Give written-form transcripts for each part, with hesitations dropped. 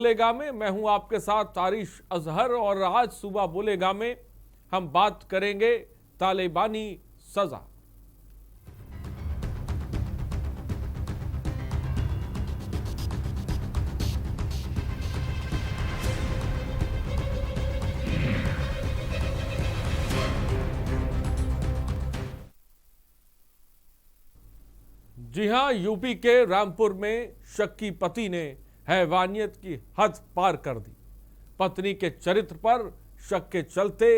बोलेगा में मैं हूं आपके साथ तारिश अजहर और आज सुबह बोलेगा में हम बात करेंगे तालिबानी सजा। जी हां, यूपी के रामपुर में शक्की पति ने हैवानियत की हद पार कर दी। पत्नी के चरित्र पर शक के चलते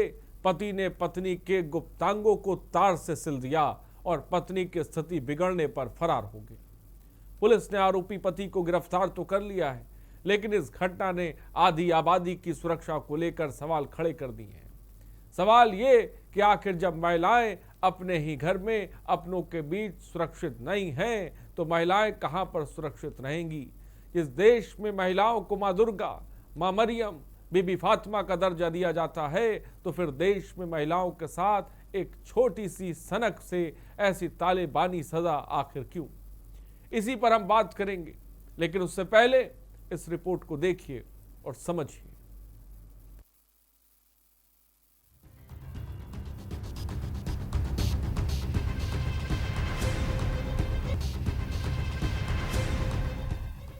पति ने पत्नी के गुप्तांगों को तार से सिल दिया और पत्नी की स्थिति बिगड़ने पर फरार हो गया। पुलिस ने आरोपी पति को गिरफ्तार तो कर लिया है, लेकिन इस घटना ने आधी आबादी की सुरक्षा को लेकर सवाल खड़े कर दिए हैं। सवाल ये कि आखिर जब महिलाएं अपने ही घर में अपनों के बीच सुरक्षित नहीं हैं, तो महिलाएं कहां पर सुरक्षित रहेंगी। इस देश में महिलाओं को मां दुर्गा, मां मरियम, बीबी फातिमा का दर्जा दिया जाता है, तो फिर देश में महिलाओं के साथ एक छोटी सी सनक से ऐसी तालिबानी सजा आखिर क्यों? इसी पर हम बात करेंगे, लेकिन उससे पहले इस रिपोर्ट को देखिए और समझिए।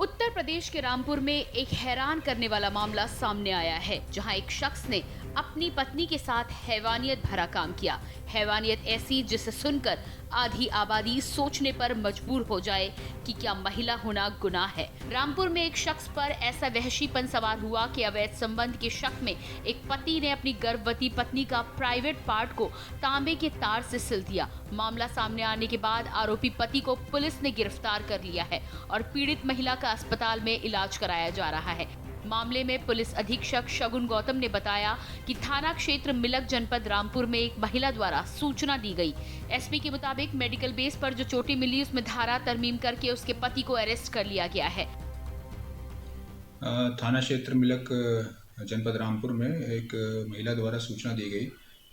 उत्तर प्रदेश के रामपुर में एक हैरान करने वाला मामला सामने आया है, जहां एक शख्स ने अपनी पत्नी के साथ हैवानियत भरा काम किया। हैवानियत ऐसी जिसे सुनकर आधी आबादी सोचने पर मजबूर हो जाए कि क्या महिला होना गुनाह है। रामपुर में एक शख्स पर ऐसा वहशीपन सवार हुआ कि अवैध संबंध के शक में एक पति ने अपनी गर्भवती पत्नी का प्राइवेट पार्ट को तांबे के तार से सिल दिया। मामला सामने आने के बाद आरोपी पति को पुलिस ने गिरफ्तार कर लिया है और पीड़ित महिला का अस्पताल में इलाज कराया जा रहा है। मामले में पुलिस अधीक्षक शगुन गौतम ने बताया कि थाना क्षेत्र मिलक जनपद रामपुर में एक महिला द्वारा सूचना दी गई। एसपी के मुताबिक मेडिकल बेस पर जो चोटें मिली उसमें धारा तरमीम करके उसके पति को अरेस्ट कर लिया गया है। थाना क्षेत्र मिलक जनपद रामपुर में एक महिला द्वारा सूचना दी गई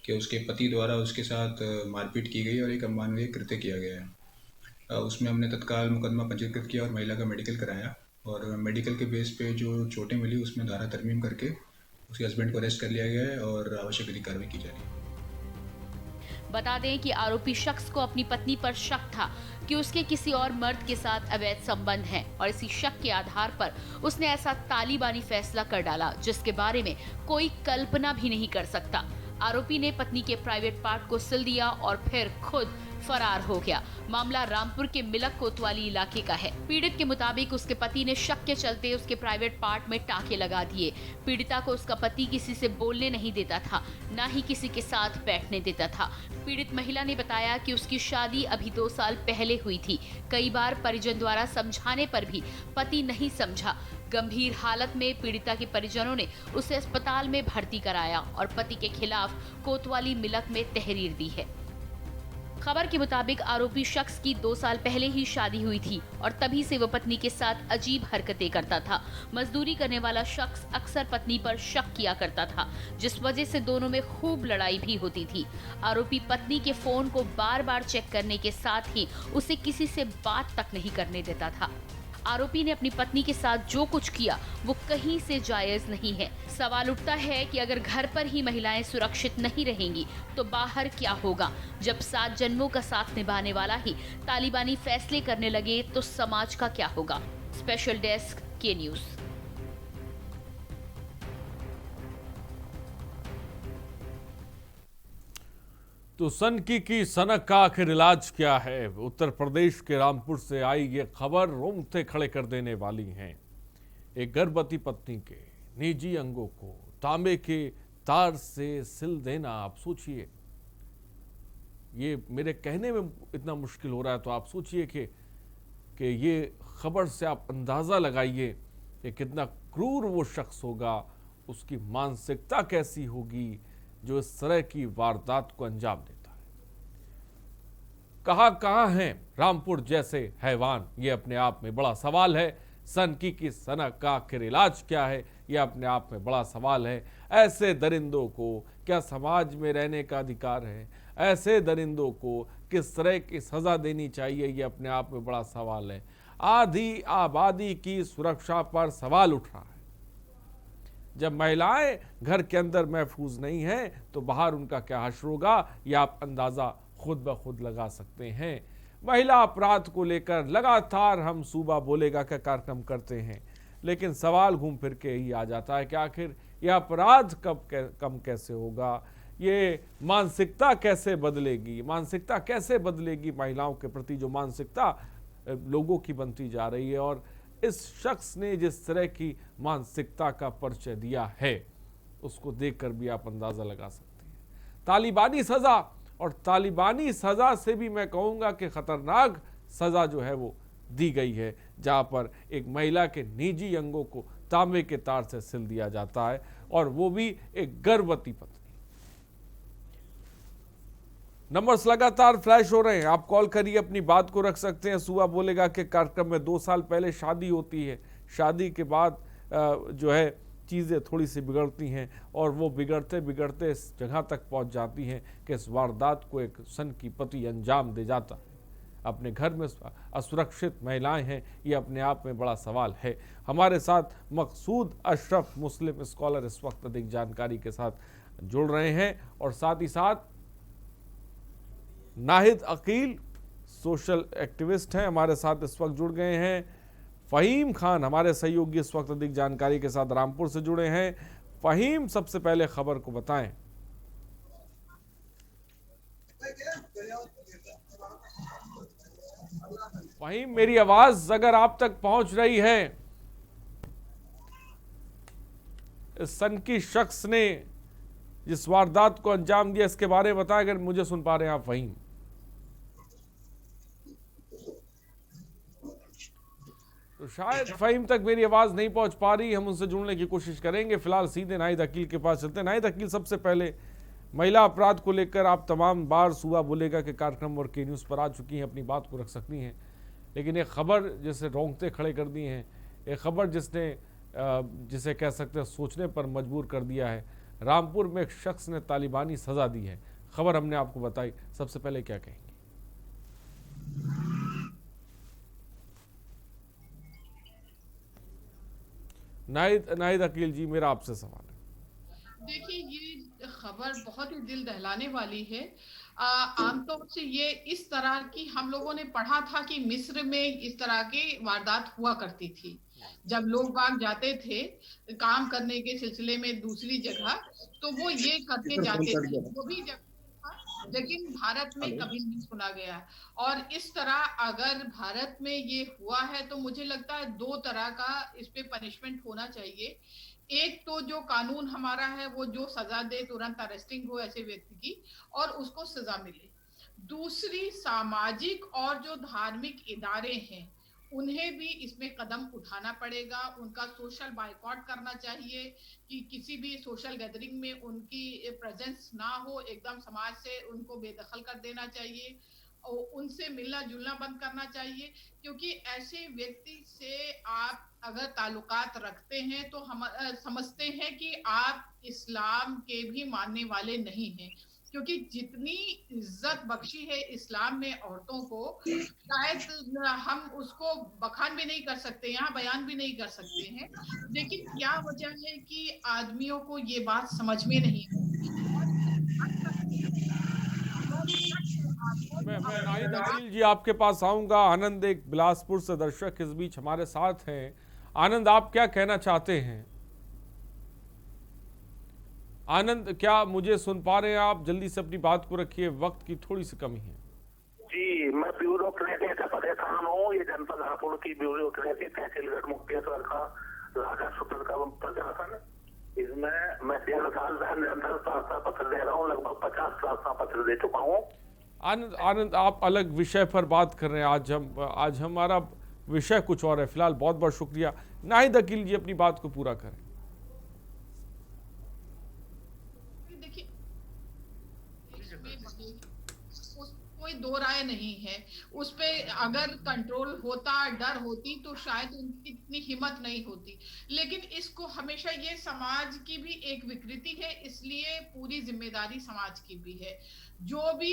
कि उसके पति द्वारा उसके साथ मारपीट की गई और एक अमानवीय कृत्य किया गया है। उसमें हमने तत्काल मुकदमा पंजीकृत किया और महिला का मेडिकल कराया और मेडिकल के बेस पे जो चोटें मिली उसमें धारा तरमीम करके उसके हस्बैंड को अरेस्ट कर लिया गया है और आवश्यक विधिक कार्रवाई की जा रही है। बता दें कि आरोपी शख्स को अपनी पत्नी पर शक था कि उसके किसी और मर्द के साथ अवैध संबंध हैं और इसी शक के आधार पर उसने ऐसा तालिबानी फैसला कर डाला जिसके बारे में कोई कल्पना भी नहीं कर सकता। आरोपी ने पत्नी के प्राइवेट पार्ट को सिल दिया और फिर खुद फरार हो गया। मामला रामपुर के मिलक कोतवाली इलाके का है। पीड़ित के मुताबिक उसके पति ने शक के चलते उसके प्राइवेट पार्ट में टाके लगा दिए। पीड़िता को उसका पति किसी से बोलने नहीं देता था, न ही किसी के साथ बैठने देता था। पीड़ित महिला ने बताया कि उसकी शादी अभी 2 साल पहले हुई थी। कई बार परिजन द्वारा समझाने पर भी पति नहीं समझा। गंभीर हालत में पीड़िता के परिजनों ने उसे अस्पताल में भर्ती कराया और पति के खिलाफ कोतवाली मिलक में तहरीर दी है। खबर के मुताबिक आरोपी शख्स की 2 साल पहले ही शादी हुई थी और तभी से वो पत्नी के साथ अजीब हरकतें करता था। मजदूरी करने वाला शख्स अक्सर पत्नी पर शक किया करता था, जिस वजह से दोनों में खूब लड़ाई भी होती थी। आरोपी पत्नी के फोन को बार-बार चेक करने के साथ ही उसे किसी से बात तक नहीं करने देता था। आरोपी ने अपनी पत्नी के साथ जो कुछ किया वो कहीं से जायज नहीं है। सवाल उठता है कि अगर घर पर ही महिलाएं सुरक्षित नहीं रहेंगी तो बाहर क्या होगा? जब 7 जन्मों का साथ निभाने वाला ही तालिबानी फैसले करने लगे तो समाज का क्या होगा? स्पेशल डेस्क के न्यूज़। तो सनकी की सनक का आखिर इलाज क्या है? उत्तर प्रदेश के रामपुर से आई ये खबर रोंगटे खड़े कर देने वाली है। एक गर्भवती पत्नी के निजी अंगों को तांबे के तार से सिल देना, आप सोचिए, ये मेरे कहने में इतना मुश्किल हो रहा है, तो आप सोचिए कि ये खबर से आप अंदाजा लगाइए कि कितना क्रूर वो शख्स होगा, उसकी मानसिकता कैसी होगी जो इस तरह की वारदात को अंजाम देता है। कहां हैं रामपुर जैसे हैवान, ये अपने आप में बड़ा सवाल है। सनकी की सनक का आखिर इलाज क्या है, यह अपने आप में बड़ा सवाल है। ऐसे दरिंदों को क्या समाज में रहने का अधिकार है? ऐसे दरिंदों को किस तरह की सजा देनी चाहिए, यह अपने आप में बड़ा सवाल है। आधी आबादी की सुरक्षा पर सवाल उठ रहा है। जब महिलाएं घर के अंदर महफूज नहीं हैं तो बाहर उनका क्या हश्र होगा, ये आप अंदाज़ा खुद ब खुद लगा सकते हैं। महिला अपराध को लेकर लगातार हम सूबा बोलेगा का कार्यक्रम करते हैं, लेकिन सवाल घूम फिर के ही आ जाता है कि आखिर यह अपराध कब कम कैसे होगा, ये मानसिकता कैसे बदलेगी, मानसिकता कैसे बदलेगी महिलाओं के प्रति जो मानसिकता लोगों की बनती जा रही है। और इस शख्स ने जिस तरह की मानसिकता का परिचय दिया है उसको देखकर भी आप अंदाज़ा लगा सकते हैं। तालिबानी सज़ा, और तालिबानी सज़ा से भी मैं कहूँगा कि ख़तरनाक सज़ा जो है वो दी गई है, जहाँ पर एक महिला के निजी अंगों को तांबे के तार से सिल दिया जाता है, और वो भी एक गर्भवती पत्नी। नंबर्स लगातार फ्लैश हो रहे हैं, आप कॉल करिए, अपनी बात को रख सकते हैं। सूबा बोलेगा के कार्यक्रम में 2 साल पहले शादी होती है, शादी के बाद जो है चीज़ें थोड़ी सी बिगड़ती हैं, और वो बिगड़ते बिगड़ते इस जगह तक पहुंच जाती हैं कि इस वारदात को एक सन की पति अंजाम दे जाता है। अपने घर में असुरक्षित महिलाएं हैं, ये अपने आप में बड़ा सवाल है। हमारे साथ मकसूद अशरफ मुस्लिम स्कॉलर इस वक्त अधिक जानकारी के साथ जुड़ रहे हैं, और साथ ही साथ नाहिद अकील सोशल एक्टिविस्ट हैं, हमारे साथ इस वक्त जुड़ गए हैं। फ़हीम खान हमारे सहयोगी इस वक्त अधिक जानकारी के साथ रामपुर से जुड़े हैं। फ़हीम, सबसे पहले खबर को बताएं। फ़हीम, मेरी आवाज अगर आप तक पहुंच रही है, इस सनकी शख्स ने जिस वारदात को अंजाम दिया इसके बारे में बताएं, अगर मुझे सुन पा रहे हैं आप फ़हीम। तो शायद फ़हीम तक मेरी आवाज़ नहीं पहुंच पा रही, हम उनसे जुड़ने की कोशिश करेंगे। फिलहाल सीधे नाहिद अकील के पास चलते हैं। नाहिद अकील, सबसे पहले महिला अपराध को लेकर आप तमाम बार सूबा बोलेगा के कार्यक्रम और के न्यूज़ पर आ चुकी हैं, अपनी बात को रख सकती हैं, लेकिन एक खबर जिसे रोंगटे खड़े कर दिए हैं, एक खबर जिसे कह सकते हैं सोचने पर मजबूर कर दिया है। रामपुर में एक शख्स ने तालिबानी सज़ा दी है, खबर हमने आपको बताई, सबसे पहले क्या कहेंगे? नाहिद अकील जी, मेरा आपसे सवाल है। देखिए, ये खबर बहुत ही दिल दहलाने वाली है। आमतौर से ये इस तरह की हम लोगों ने पढ़ा था कि मिस्र में इस तरह की वारदात हुआ करती थी, जब लोग बाग जाते थे काम करने के सिलसिले में दूसरी जगह, तो वो ये करके जाते थे, वो भी जगह था, लेकिन भारत में कभी नहीं सुना गया। और इस तरह अगर भारत में ये हुआ है तो मुझे लगता है 2 तरह का इस पे पनिशमेंट होना चाहिए। एक तो जो कानून हमारा है वो जो सजा दे, तुरंत अरेस्टिंग हो ऐसे व्यक्ति की और उसको सजा मिले। दूसरी, सामाजिक और जो धार्मिक इदारे हैं उन्हें भी इसमें कदम उठाना पड़ेगा, उनका सोशल बायकॉट करना चाहिए कि किसी भी सोशल गैदरिंग में उनकी प्रेजेंस ना हो, एकदम समाज से उनको बेदखल कर देना चाहिए, उनसे मिलना जुलना बंद करना चाहिए, क्योंकि ऐसे व्यक्ति से आप अगर ताल्लुकात रखते हैं तो हम समझते हैं कि आप इस्लाम के भी मानने वाले नहीं हैं, क्योंकि जितनी इज्जत बख्शी है इस्लाम में औरतों को, शायद हम उसको बखान भी नहीं कर सकते, यहाँ बयान भी नहीं कर सकते हैं। लेकिन क्या वजह है कि आदमियों को ये बात समझ में नहीं मैं नाहिद अकील जी आपके पास आऊंगा। आनंद एक बिलासपुर से दर्शक इस बीच हमारे साथ हैं। आनंद, आप क्या कहना चाहते हैं? आनंद, क्या मुझे सुन पा रहे हैं आप? जल्दी से अपनी बात को रखिए, वक्त की थोड़ी सी कमी है। जी, मैं ब्यूरोक्रेसी से परेशान हूँ। ये जनपद हापुड़ की ब्यूरोक्रेसी, तहसीलगढ़ मुक्तेश्वर का राजस्व का प्रशासन, इसमें मैं 13 साल निरंतर प्रार्थना पत्र दे रहा हूँ, लगभग 50 प्रार्थना पत्र दे चुका हूँ। आनंद, आप अलग विषय पर बात कर रहे हैं, आज हमारा विषय कुछ और है। फिलहाल बहुत बहुत शुक्रिया। नाहिद अकील जी, अपनी बात को पूरा करें। देखिए, कोई दो राय नहीं है। उस पे अगर कंट्रोल होता, डर होती, तो शायद उनकी इतनी हिम्मत नहीं होती। लेकिन इसको हमेशा, ये समाज की भी एक विकृति है, इसलिए पूरी जिम्मेदारी समाज की भी है। जो भी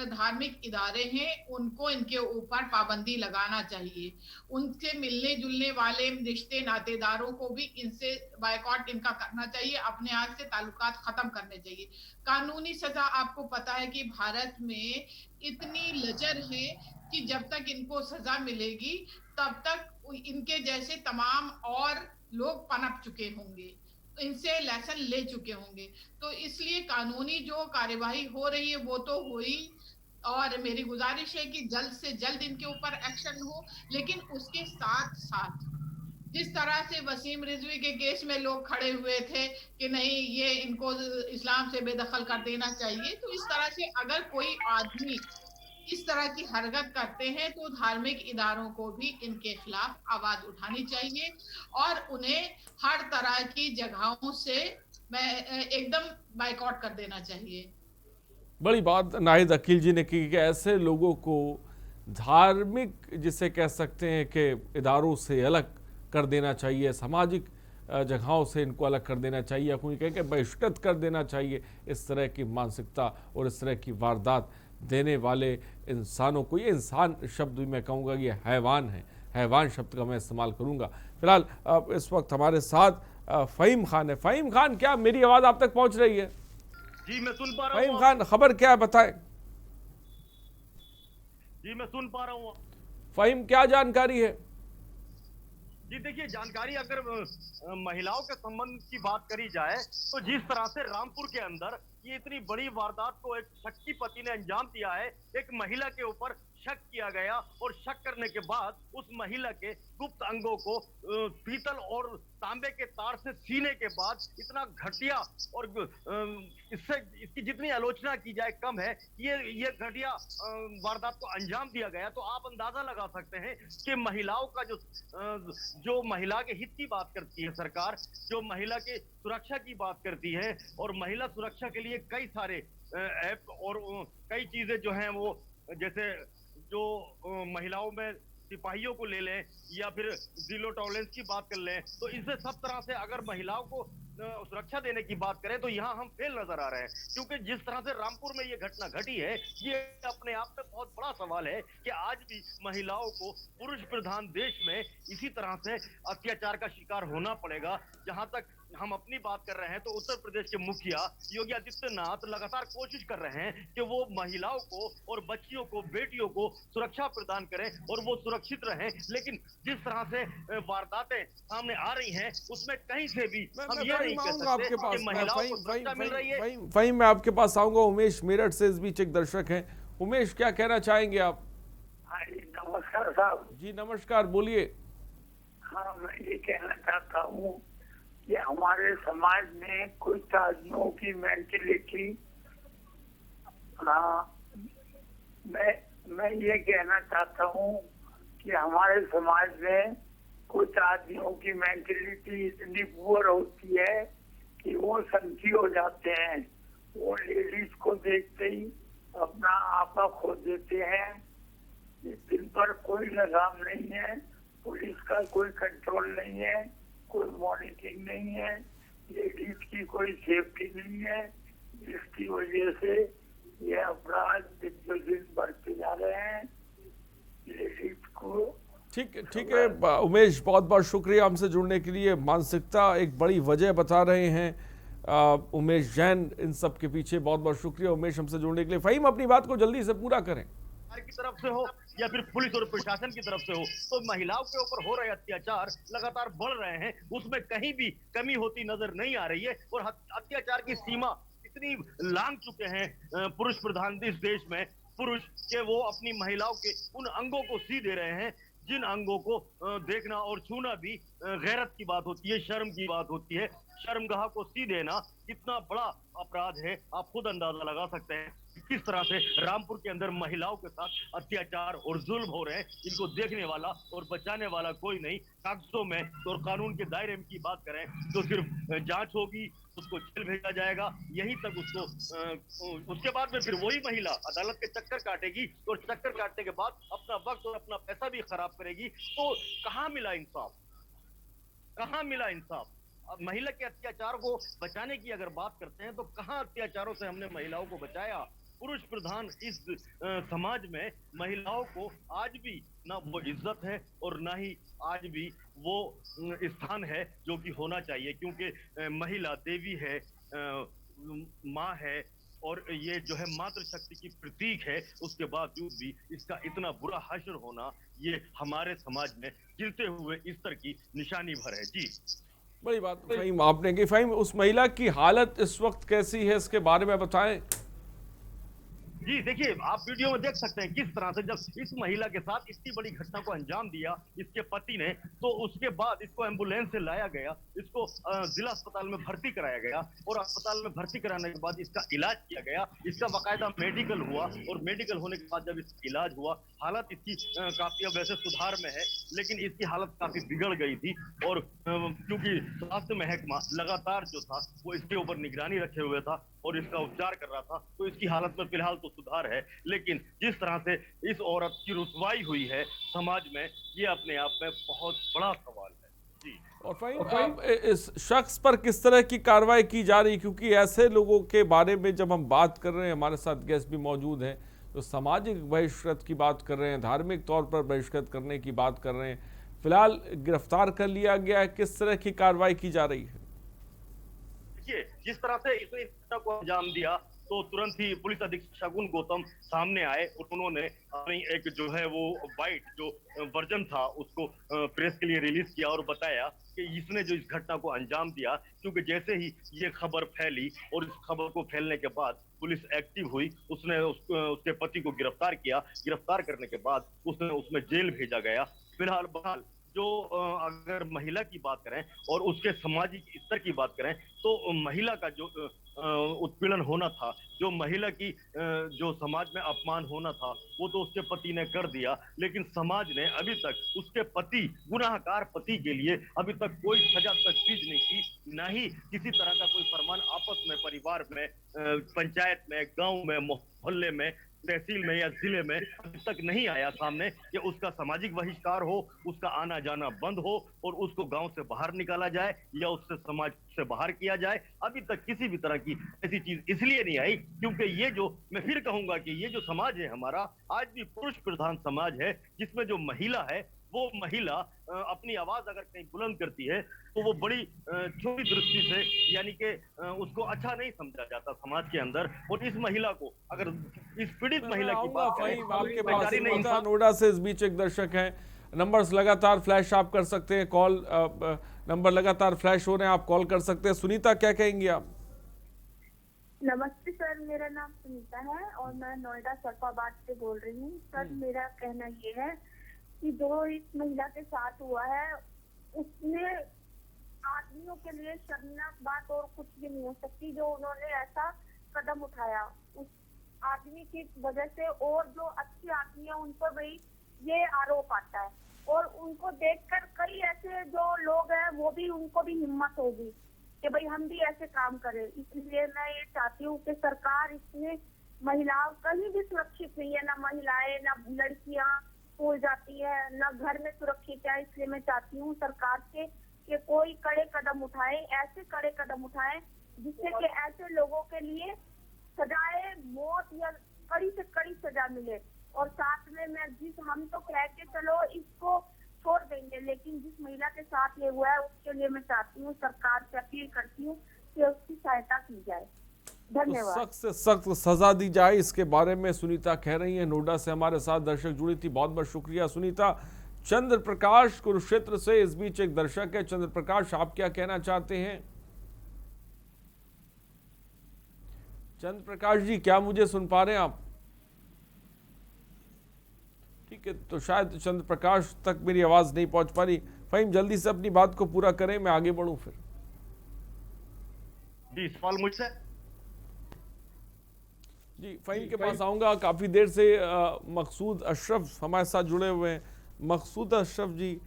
धार्मिक इदारे हैं उनको इनके ऊपर पाबंदी लगाना चाहिए। उनसे मिलने जुलने वाले रिश्ते नातेदारों को भी इनसे बायकॉट इनका करना चाहिए, अपने आप से ताल्लुकात खत्म करने चाहिए। कानूनी सजा, आपको पता है कि भारत में इतनी लचर है कि जब तक इनको सजा मिलेगी तब तक इनके जैसे तमाम और लोग पनप चुके होंगे, इनसे लेसन ले चुके होंगे। तो इसलिए कानूनी जो कार्यवाही हो रही है वो तो हुई, और मेरी गुजारिश है कि जल्द से जल्द इनके ऊपर एक्शन हो। लेकिन उसके साथ साथ जिस तरह से वसीम रिजवी के केस में लोग खड़े हुए थे कि नहीं, ये इनको इस्लाम से बेदखल कर देना चाहिए, तो इस तरह से अगर कोई आदमी इस तरह की हरकत करते हैं तो धार्मिक इदारों को भी इनके खिलाफ आवाज उठानी चाहिए और उन्हें हर तरह की जगहों से एकदम बाइकआउट कर देना चाहिए। बड़ी बात नाहिद अकील जी ने की कि ऐसे लोगों को धार्मिक, जिसे कह सकते हैं कि इदारों से अलग कर देना चाहिए, सामाजिक जगहों से इनको अलग कर देना चाहिए, या कोई कहे कि बहिष्कृत कर देना चाहिए। इस तरह की मानसिकता और इस तरह की वारदात देने वाले इंसानों को, ये इंसान शब्द भी मैं कहूँगा ये हैवान है, हैवान शब्द का मैं इस्तेमाल करूँगा। फिलहाल इस वक्त हमारे साथ फ़हीम खान है। फ़हीम खान, क्या मेरी आवाज़ आप तक पहुँच रही है? जी मैं सुन पा रहा हूँ। फ़हीम खान, खबर क्या है बताएं। जी मैं सुन पा रहा हूँ। फ़हीम, क्या जानकारी है? जी देखिए, जानकारी अगर महिलाओं के संबंध की बात करी जाए तो जिस तरह से रामपुर के अंदर ये इतनी बड़ी वारदात को एक शक्की पति ने अंजाम दिया है, एक महिला के ऊपर शक किया गया और शक करने के बाद उस महिला के गुप्त अंगों को पीतल और तांबे के तार से सीने के बाद इतना घटिया और इससे इसकी जितनी आलोचना की जाए कम है, ये घटिया वारदात को अंजाम दिया गया। तो आप अंदाजा लगा सकते हैं कि महिलाओं का जो महिला के हित की बात करती है सरकार, जो महिला के सुरक्षा की बात करती है और महिला सुरक्षा के लिए कई सारे ऐप और कई चीजें जो हैं वो, जैसे जो महिलाओं में सिपाहियों को ले लें या फिर जीरो टॉलरेंस की बात कर लें, तो इससे सब तरह से अगर महिलाओं को सुरक्षा देने की बात करें तो यहाँ हम फेल नजर आ रहे हैं। क्योंकि जिस तरह से रामपुर में ये घटना घटी है, ये अपने आप में बहुत बड़ा सवाल है कि आज भी महिलाओं को पुरुष प्रधान देश में इसी तरह से अत्याचार का शिकार होना पड़ेगा। जहां तक हम अपनी बात कर रहे हैं तो उत्तर प्रदेश के मुखिया योगी आदित्यनाथ लगातार कोशिश कर रहे हैं कि वो महिलाओं को और बच्चियों को, बेटियों को सुरक्षा प्रदान करें और वो सुरक्षित रहें। लेकिन जिस तरह से वारदातें सामने आ रही हैं उसमें कहीं से भी हम ये नहीं कह सकते कि महिलाओं को सुरक्षा मिल रही है। फ़हीम, मैं आपके पास आऊंगा। उमेश मेरठ से इस बीच एक दर्शक हैं। उमेश, क्या कहना चाहेंगे आप? नमस्कार साहब। जी नमस्कार, बोलिए। हाँ, मैं ये कहना चाहता हूँ कि हमारे समाज में कुछ आदमियों की मेंटलिटी, मैं ये कहना चाहता हूँ कि हमारे समाज में कुछ आदमियों की मेंटलिटी इतनी पुअर होती है कि वो संकी हो जाते हैं। वो लेडीज को देखते ही अपना आपा खो देते हैं। दिन पर कोई लगाम नहीं है, पुलिस का कोई कंट्रोल नहीं है, कोई मॉनिटरिंग नहीं है, लेडीज की कोई सेफ्टी नहीं है। जिसकी वजह से ये अपराध दिन दिन बढ़ते जा रहे हैं। लेडीज को ठीक है उमेश, बहुत बहुत शुक्रिया हमसे जुड़ने के लिए। मानसिकता एक बड़ी वजह बता रहे हैं उमेश जैन, इन सब के पीछे बहुत बहुत शुक्रिया उमेश हमसे जुड़ने के लिए। फ़हीम, अपनी बात को जल्दी से पूरा करें। की तरफ से हो या फिर पुलिस और प्रशासन की तरफ से हो, तो महिलाओं के ऊपर हो रहे अत्याचार लगातार बढ़ रहे हैं, उसमें कहीं भी कमी होती नजर नहीं आ रही है। और अत्याचार की सीमा इतनी लांघ चुके हैं पुरुष प्रधान इस देश में पुरुष के वो अपनी महिलाओं के उन अंगों को सी दे रहे हैं जिन अंगों को देखना और छूना भी गैरत की बात होती है, शर्म की बात होती है। शर्मगाह को सी देना कितना बड़ा अपराध है, आप खुद अंदाजा लगा सकते हैं। किस तरह से रामपुर के अंदर महिलाओं के साथ अत्याचार और जुल्म हो रहे हैं, इनको देखने वाला और बचाने वाला कोई नहीं। कागजों में और कानून के दायरे की बात करें तो सिर्फ जांच होगी, उसको जेल भेजा जाएगा, यहीं तक उसको उसके बाद में फिर वही महिला अदालत के चक्कर काटेगी और चक्कर काटने के बाद अपना वक्त और अपना पैसा भी खराब करेगी। तो कहाँ मिला इंसाफ, कहाँ मिला इंसाफ? अब महिला के अत्याचार को बचाने की अगर बात करते हैं तो कहाँ अत्याचारों से हमने महिलाओं को बचाया? पुरुष प्रधान इस समाज में महिलाओं को आज भी ना वो इज्जत है और ना ही आज भी वो स्थान है जो कि होना चाहिए, क्योंकि महिला देवी है, माँ है और ये जो है मातृ शक्ति की प्रतीक है। उसके बावजूद भी इसका इतना बुरा हश्र होना ये हमारे समाज में गिरते हुए स्तर की निशानी भर है। जी, बड़ी बात फ़हीम आपने की। फ़हीम, उस महिला की हालत इस वक्त कैसी है, इसके बारे में बताएं। जी देखिए, आप वीडियो में देख सकते हैं किस तरह से जब इस महिला के साथ इतनी बड़ी घटना को अंजाम दिया इसके पति ने, तो उसके बाद इसको एम्बुलेंस से लाया गया, इसको जिला अस्पताल में भर्ती कराया गया और अस्पताल में भर्ती कराने के बाद इसका इलाज किया गया। इसका बाकायदा मेडिकल हुआ और मेडिकल होने के बाद जब इसका इलाज हुआ, हालत इसकी काफी अब वैसे सुधार में है, लेकिन इसकी हालत काफी बिगड़ गई थी और क्योंकि स्वास्थ्य महकमा लगातार जो था वो इसके ऊपर निगरानी रखे हुए था और इसका उपचार कर रहा था, तो इसकी हालत में फिलहाल तो सुधार है। लेकिन जिस तरह से इस औरत की रुसवाई हुई है समाज में, ये अपने आप में बहुत बड़ा सवाल है। जी, और फ़हीम, इस शख्स पर किस तरह की कार्रवाई की जा रही है? क्योंकि ऐसे लोगों के बारे में जब हम बात कर रहे हैं, हमारे साथ गेस्ट भी मौजूद हैं, तो सामाजिक बहिष्कृत की बात कर रहे हैं, धार्मिक तौर पर बहिष्कृत करने की बात कर रहे हैं। फिलहाल गिरफ्तार कर लिया गया है, किस तरह की कार्रवाई की जा रही है? जिस तरह से इस घटना को अंजाम दिया तो तुरंत ही पुलिस अधीक्षक शगुन गौतम सामने आए और उन्होंने अपनी एक जो है वो बाइट जो वर्जन था उसको प्रेस के लिए रिलीज किया और बताया कि इसने जो इस घटना को अंजाम दिया, क्योंकि जैसे ही ये खबर फैली और इस खबर को फैलने के बाद पुलिस एक्टिव हुई, उसने उसके पति को गिरफ्तार किया। गिरफ्तार करने के बाद उसमें जेल भेजा गया। फिलहाल बहाल जो अगर महिला की बात करें और उसके सामाजिक स्तर की बात करें तो महिला का जो उत्पीड़न होना था, जो महिला की जो समाज में अपमान होना था, वो तो उसके पति ने कर दिया, लेकिन समाज ने अभी तक उसके पति, गुनाहगार पति के लिए अभी तक कोई सजा तजवीज नहीं की, ना ही किसी तरह का कोई फरमान आपस में, परिवार में, पंचायत में, गांव में, मोहल्ले में, तहसील में या जिले में अभी तक नहीं आया सामने कि उसका सामाजिक बहिष्कार हो, उसका आना जाना बंद हो और उसको गांव से बाहर निकाला जाए या उससे समाज से बाहर किया जाए। अभी तक किसी भी तरह की ऐसी चीज इसलिए नहीं आई क्योंकि ये जो मैं फिर कहूंगा कि ये जो समाज है हमारा, आज भी पुरुष प्रधान समाज है, जिसमें जो महिला है वो महिला अपनी आवाज अगर कहीं बुलंद करती है तो वो बड़ी छोटी दृष्टि से, यानी कि उसको अच्छा नहीं समझा जाता समाज के अंदर। और इस महिला को अगर इस पीड़ित महिला की बात करें, आपके पास नोएडा से इस बीच एक दर्शक हैं, नंबर्स लगातार फ्लैश आप कर सकते हैं, कॉल नंबर लगातार फ्लैश हो रहे हैं, आप कॉल कर सकते हैं। सुनीता, क्या कहेंगी आप? नमस्ते सर, मेरा नाम सुनीता है और मैं नोएडा सरफाबाद से बोल रही हूँ। सर, मेरा कहना ये है कि जो इस महिला के साथ हुआ है उसने आदमियों के लिए शर्मनाक बात और कुछ भी नहीं हो सकती, जो उन्होंने ऐसा कदम उठाया उस आदमी की वजह से, और जो अच्छे आदमी है उन पर भी ये आरोप आता है और उनको देखकर कई ऐसे जो लोग हैं वो भी, उनको भी हिम्मत होगी कि भाई हम भी ऐसे काम करें। इसलिए मैं ये चाहती हूँ कि सरकार इसमें महिलाओं कहीं भी सुरक्षित नहीं है, ना महिलाएं ना लड़कियां स्कूल जाती है, ना घर में सुरक्षित है। इसलिए मैं चाहती हूँ सरकार से कि कोई कड़े कदम उठाए, ऐसे कड़े कदम उठाए जिससे कि ऐसे लोगों के लिए सजाए मौत या कड़ी से कड़ी सजा मिले। और साथ में मैं हम तो कह के चलो इसको छोड़ देंगे, लेकिन जिस महिला के साथ ये हुआ है उसके लिए मैं चाहती हूँ, सरकार से अपील करती हूँ कि उसकी सहायता की जाए। धन्यवाद। सख्त से सख्त सजा दी जाए, इसके बारे में सुनीता कह रही हैं। नोएडा से हमारे साथ दर्शक जुड़ी थी, बहुत बहुत शुक्रिया सुनीता। चंद्र प्रकाश कुरुक्षेत्र से इस बीच एक दर्शक है। चंद्र प्रकाश, आप क्या कहना चाहते हैं? चंद्र प्रकाश जी, क्या मुझे सुन पा रहे हैं आप? ठीक है, तो शायद चंद्र प्रकाश तक मेरी आवाज नहीं पहुंच पा रही। फ़हीम, जल्दी से अपनी बात को पूरा करें, मैं आगे बढ़ूं फिर। जी, सवाल मुझसे? जी फ़हीम के पास आऊँगा। काफ़ी देर से मकसूद अशरफ हमारे साथ जुड़े हुए हैं। मकसूद अशरफ जी,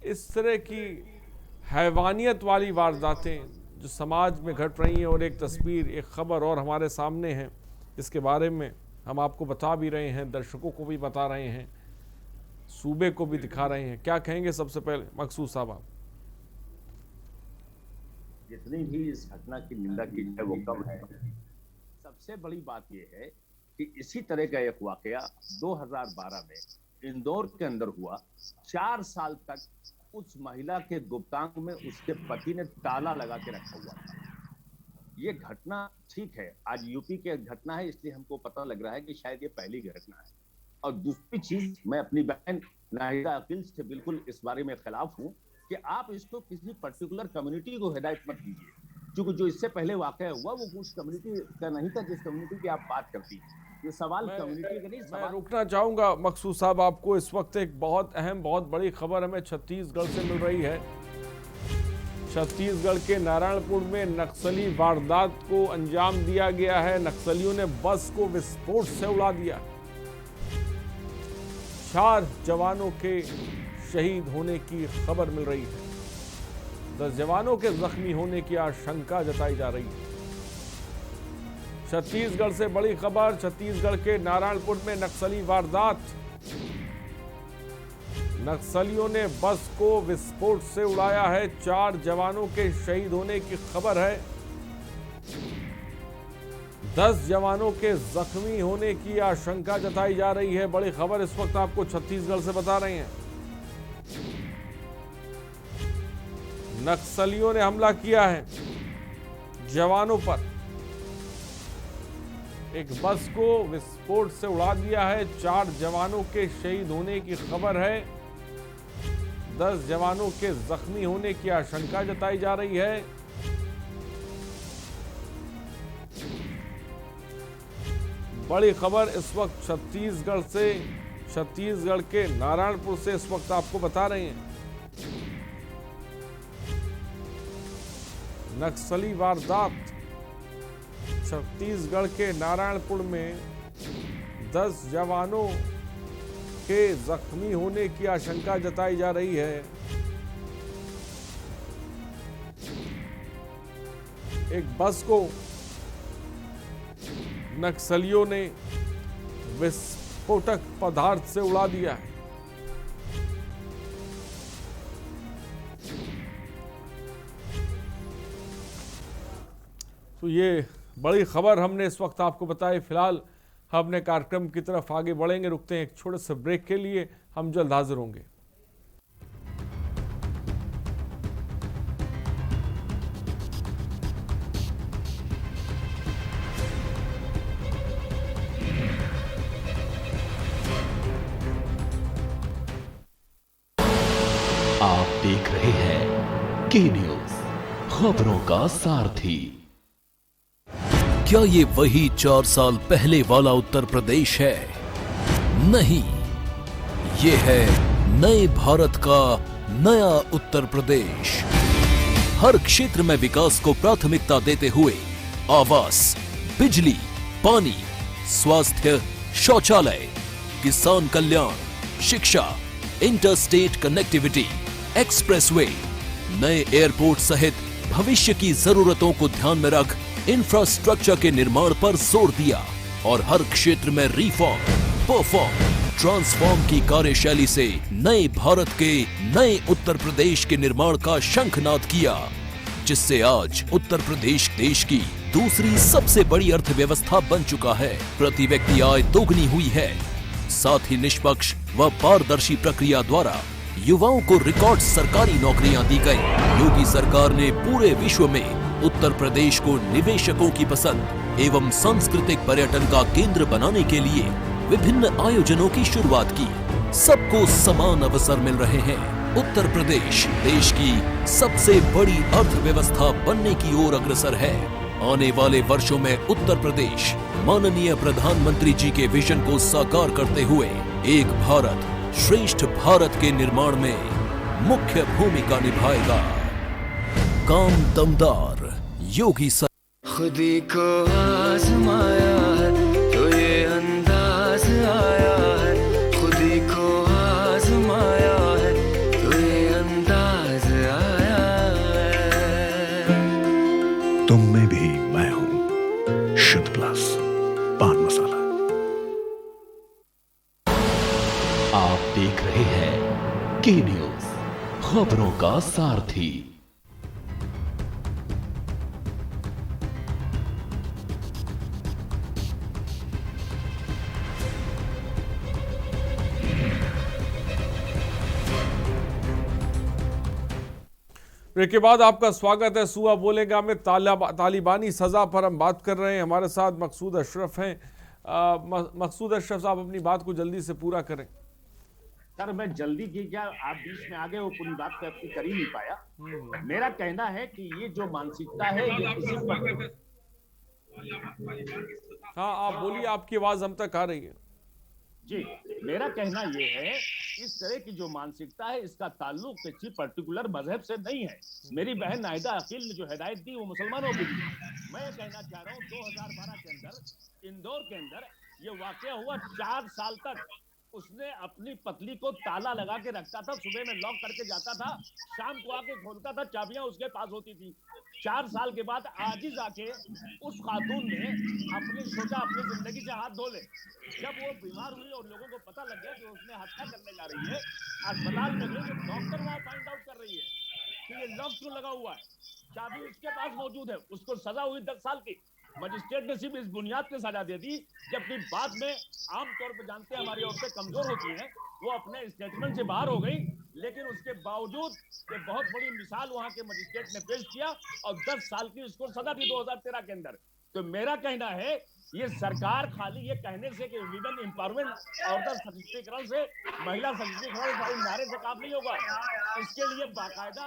इस तरह की हैवानियत वाली वारदातें जो समाज में घट रही हैं और एक तस्वीर, एक ख़बर और हमारे सामने है, इसके बारे में हम आपको बता भी रहे हैं, दर्शकों को भी बता रहे हैं, सूबे को भी दिखा रहे हैं, क्या कहेंगे सबसे पहले मकसूद साहब आप? जितनी भी इस घटना की निंदा की जाए वो कम है। सबसे बड़ी बात यह है कि इसी तरह का एक वाकया 2012 में इंदौर के अंदर हुआ। 4 साल तक उस महिला के गुप्तांग में उसके पति ने ताला लगा के रखा हुआ था। ये घटना ठीक है, आज यूपी की घटना है इसलिए हमको पता लग रहा है कि शायद ये पहली घटना है। और दूसरी चीज, मैं अपनी बहन नाहिदा अकील से बिल्कुल इस बारे में खिलाफ हूँ कि आप इसको किसी पर्टिकुलर कम्युनिटी को हिदायत मत कीजिए, क्योंकि जो इससे पहले वाकया हुआ वो उस कम्युनिटी का नहीं था जिस कम्युनिटी की आप बात करती हैं। ये सवाल कम्युनिटी का नहीं, मैं रुकना चाहूँगा मकसूद साहब आपको। इस वक्त एक बहुत अहम, बहुत बड़ी खबर हमें छत्तीसगढ़ से मिल रही है। छत्तीसगढ़ के नारायणपुर में नक्सली वारदात को अंजाम दिया गया है। नक्सलियों ने बस को विस्फोट से उड़ा दिया। 4 जवानों के शहीद होने की खबर मिल रही है। 10 जवानों के जख्मी होने की आशंका जताई जा रही है। छत्तीसगढ़ से बड़ी खबर, छत्तीसगढ़ के नारायणपुर में नक्सली वारदात। नक्सलियों ने बस को विस्फोट से उड़ाया है। 4 जवानों के शहीद होने की खबर है। 10 जवानों के जख्मी होने की आशंका जताई जा रही है। बड़ी खबर इस वक्त आपको छत्तीसगढ़ से बता रहे हैं। नक्सलियों ने हमला किया है जवानों पर। एक बस को विस्फोट से उड़ा दिया है। 4 जवानों के शहीद होने की खबर है। 10 जवानों के जख्मी होने की आशंका जताई जा रही है। बड़ी खबर इस वक्त छत्तीसगढ़ से, छत्तीसगढ़ के नारायणपुर से इस वक्त आपको बता रहे हैं। नक्सली वारदात छत्तीसगढ़ के नारायणपुर में 10 जवानों के जख्मी होने की आशंका जताई जा रही है। एक बस को नक्सलियों ने विस्फोटक पदार्थ से उड़ा दिया है। तो ये बड़ी खबर हमने इस वक्त आपको बताई। फिलहाल हम अपने कार्यक्रम की तरफ आगे बढ़ेंगे, रुकते हैं एक छोटे से ब्रेक के लिए। हम जल्द हाजिर होंगे। आप देख रहे हैं के न्यूज, खबरों का सारथी। क्या ये वही 4 साल पहले वाला उत्तर प्रदेश है? नहीं, ये है नए भारत का नया उत्तर प्रदेश। हर क्षेत्र में विकास को प्राथमिकता देते हुए आवास, बिजली, पानी, स्वास्थ्य, शौचालय, किसान कल्याण, शिक्षा, इंटरस्टेट कनेक्टिविटी, एक्सप्रेसवे, नए एयरपोर्ट सहित भविष्य की जरूरतों को ध्यान में रख इंफ्रास्ट्रक्चर के निर्माण पर जोर दिया और हर क्षेत्र में रिफॉर्म, परफॉर्म, ट्रांसफॉर्म की कार्यशैली से नए भारत के नए उत्तर प्रदेश के निर्माण का शंखनाद किया, जिससे आज उत्तर प्रदेश देश की दूसरी सबसे बड़ी अर्थव्यवस्था बन चुका है। प्रति व्यक्ति आय दोगुनी हुई है। साथ ही निष्पक्ष व पारदर्शी प्रक्रिया द्वारा युवाओं को रिकॉर्ड सरकारी नौकरियां दी गई। योगी सरकार ने पूरे विश्व में उत्तर प्रदेश को निवेशकों की पसंद एवं सांस्कृतिक पर्यटन का केंद्र बनाने के लिए विभिन्न आयोजनों की शुरुआत की। सबको समान अवसर मिल रहे हैं। उत्तर प्रदेश देश की सबसे बड़ी अर्थव्यवस्था बनने की ओर अग्रसर है। आने वाले वर्षों में उत्तर प्रदेश माननीय प्रधानमंत्री जी के विजन को साकार करते हुए एक भारत श्रेष्ठ भारत के निर्माण में मुख्य भूमिका निभाएगा। काम दमदार योगी सर। खुदी को आजमाया है तो तुम में भी मैं हूं, शुद्ध प्लस पान मसाला। आप देख रहे हैं के न्यूज, खबरों का सारथी। ब्रेक के बाद आपका स्वागत है। सुबह बोलेगा में तालिबानी सजा पर हम बात कर रहे हैं। हमारे साथ मकसूद अशरफ हैं। मकसूद अशरफ साहब, अपनी बात को जल्दी से पूरा करें। सर, मैं जल्दी की क्या, आप बीच में आ गए, वो पूरी बात कर ही नहीं पाया। मेरा कहना है कि ये जो मानसिकता है ये किसी पर... हाँ, आप बोलिए, आपकी आवाज हम तक आ रही है। जी, मेरा कहना ये है, इस तरह की जो मानसिकता है इसका ताल्लुक किसी पर्टिकुलर मजहब से नहीं है। मेरी बहन नाहिदा अकील ने जो हिदायत दी वो मुसलमानों की दी। मैं ये कहना चाह रहा हूँ 2012 के अंदर इंदौर के अंदर ये वाकया हुआ। 4 साल तक उसने अपनी पतली को ताला लगा के रखता था, सुबह में लॉक करके जाता था, शाम को आके खोलता था, चाबियां उसके पास होती थी। 4 साल के बाद आज ही जाके उस खातून ने सोचा अपनी जिंदगी से हाथ धो ले। जब वो बीमार हुई और लोगों को पता लग गया कि उसने हत्या करने जा रही है, अस्पताल में गई, डॉक्टर वहां फाइंड आउट कर रही है कि ये लॉक क्यों लगा हुआ है, चाबी उसके पास मौजूद है। उसको सजा हुई 10 साल की। मजिस्ट्रेट ने सिर्फ इस बुनियाद पे सजा दे दी, जबकि बाद में आमतौर पर जानते हैं हमारी औरतें कमजोर होती हैं, वो अपने स्टेटमेंट से बाहर हो गई। लेकिन उसके बावजूद ये बहुत बड़ी मिसाल वहां के मजिस्ट्रेट ने पेश किया और 10 साल की उसको सजा दी 2013 के अंदर। तो मेरा कहना है ये सरकार खाली ये कहने से कि विमेन एम्पावरमेंट, औरत सशक्तिकरण से, महिला सशक्तिकरण खाली नारे से काम नहीं होगा। इसके लिए बाकायदा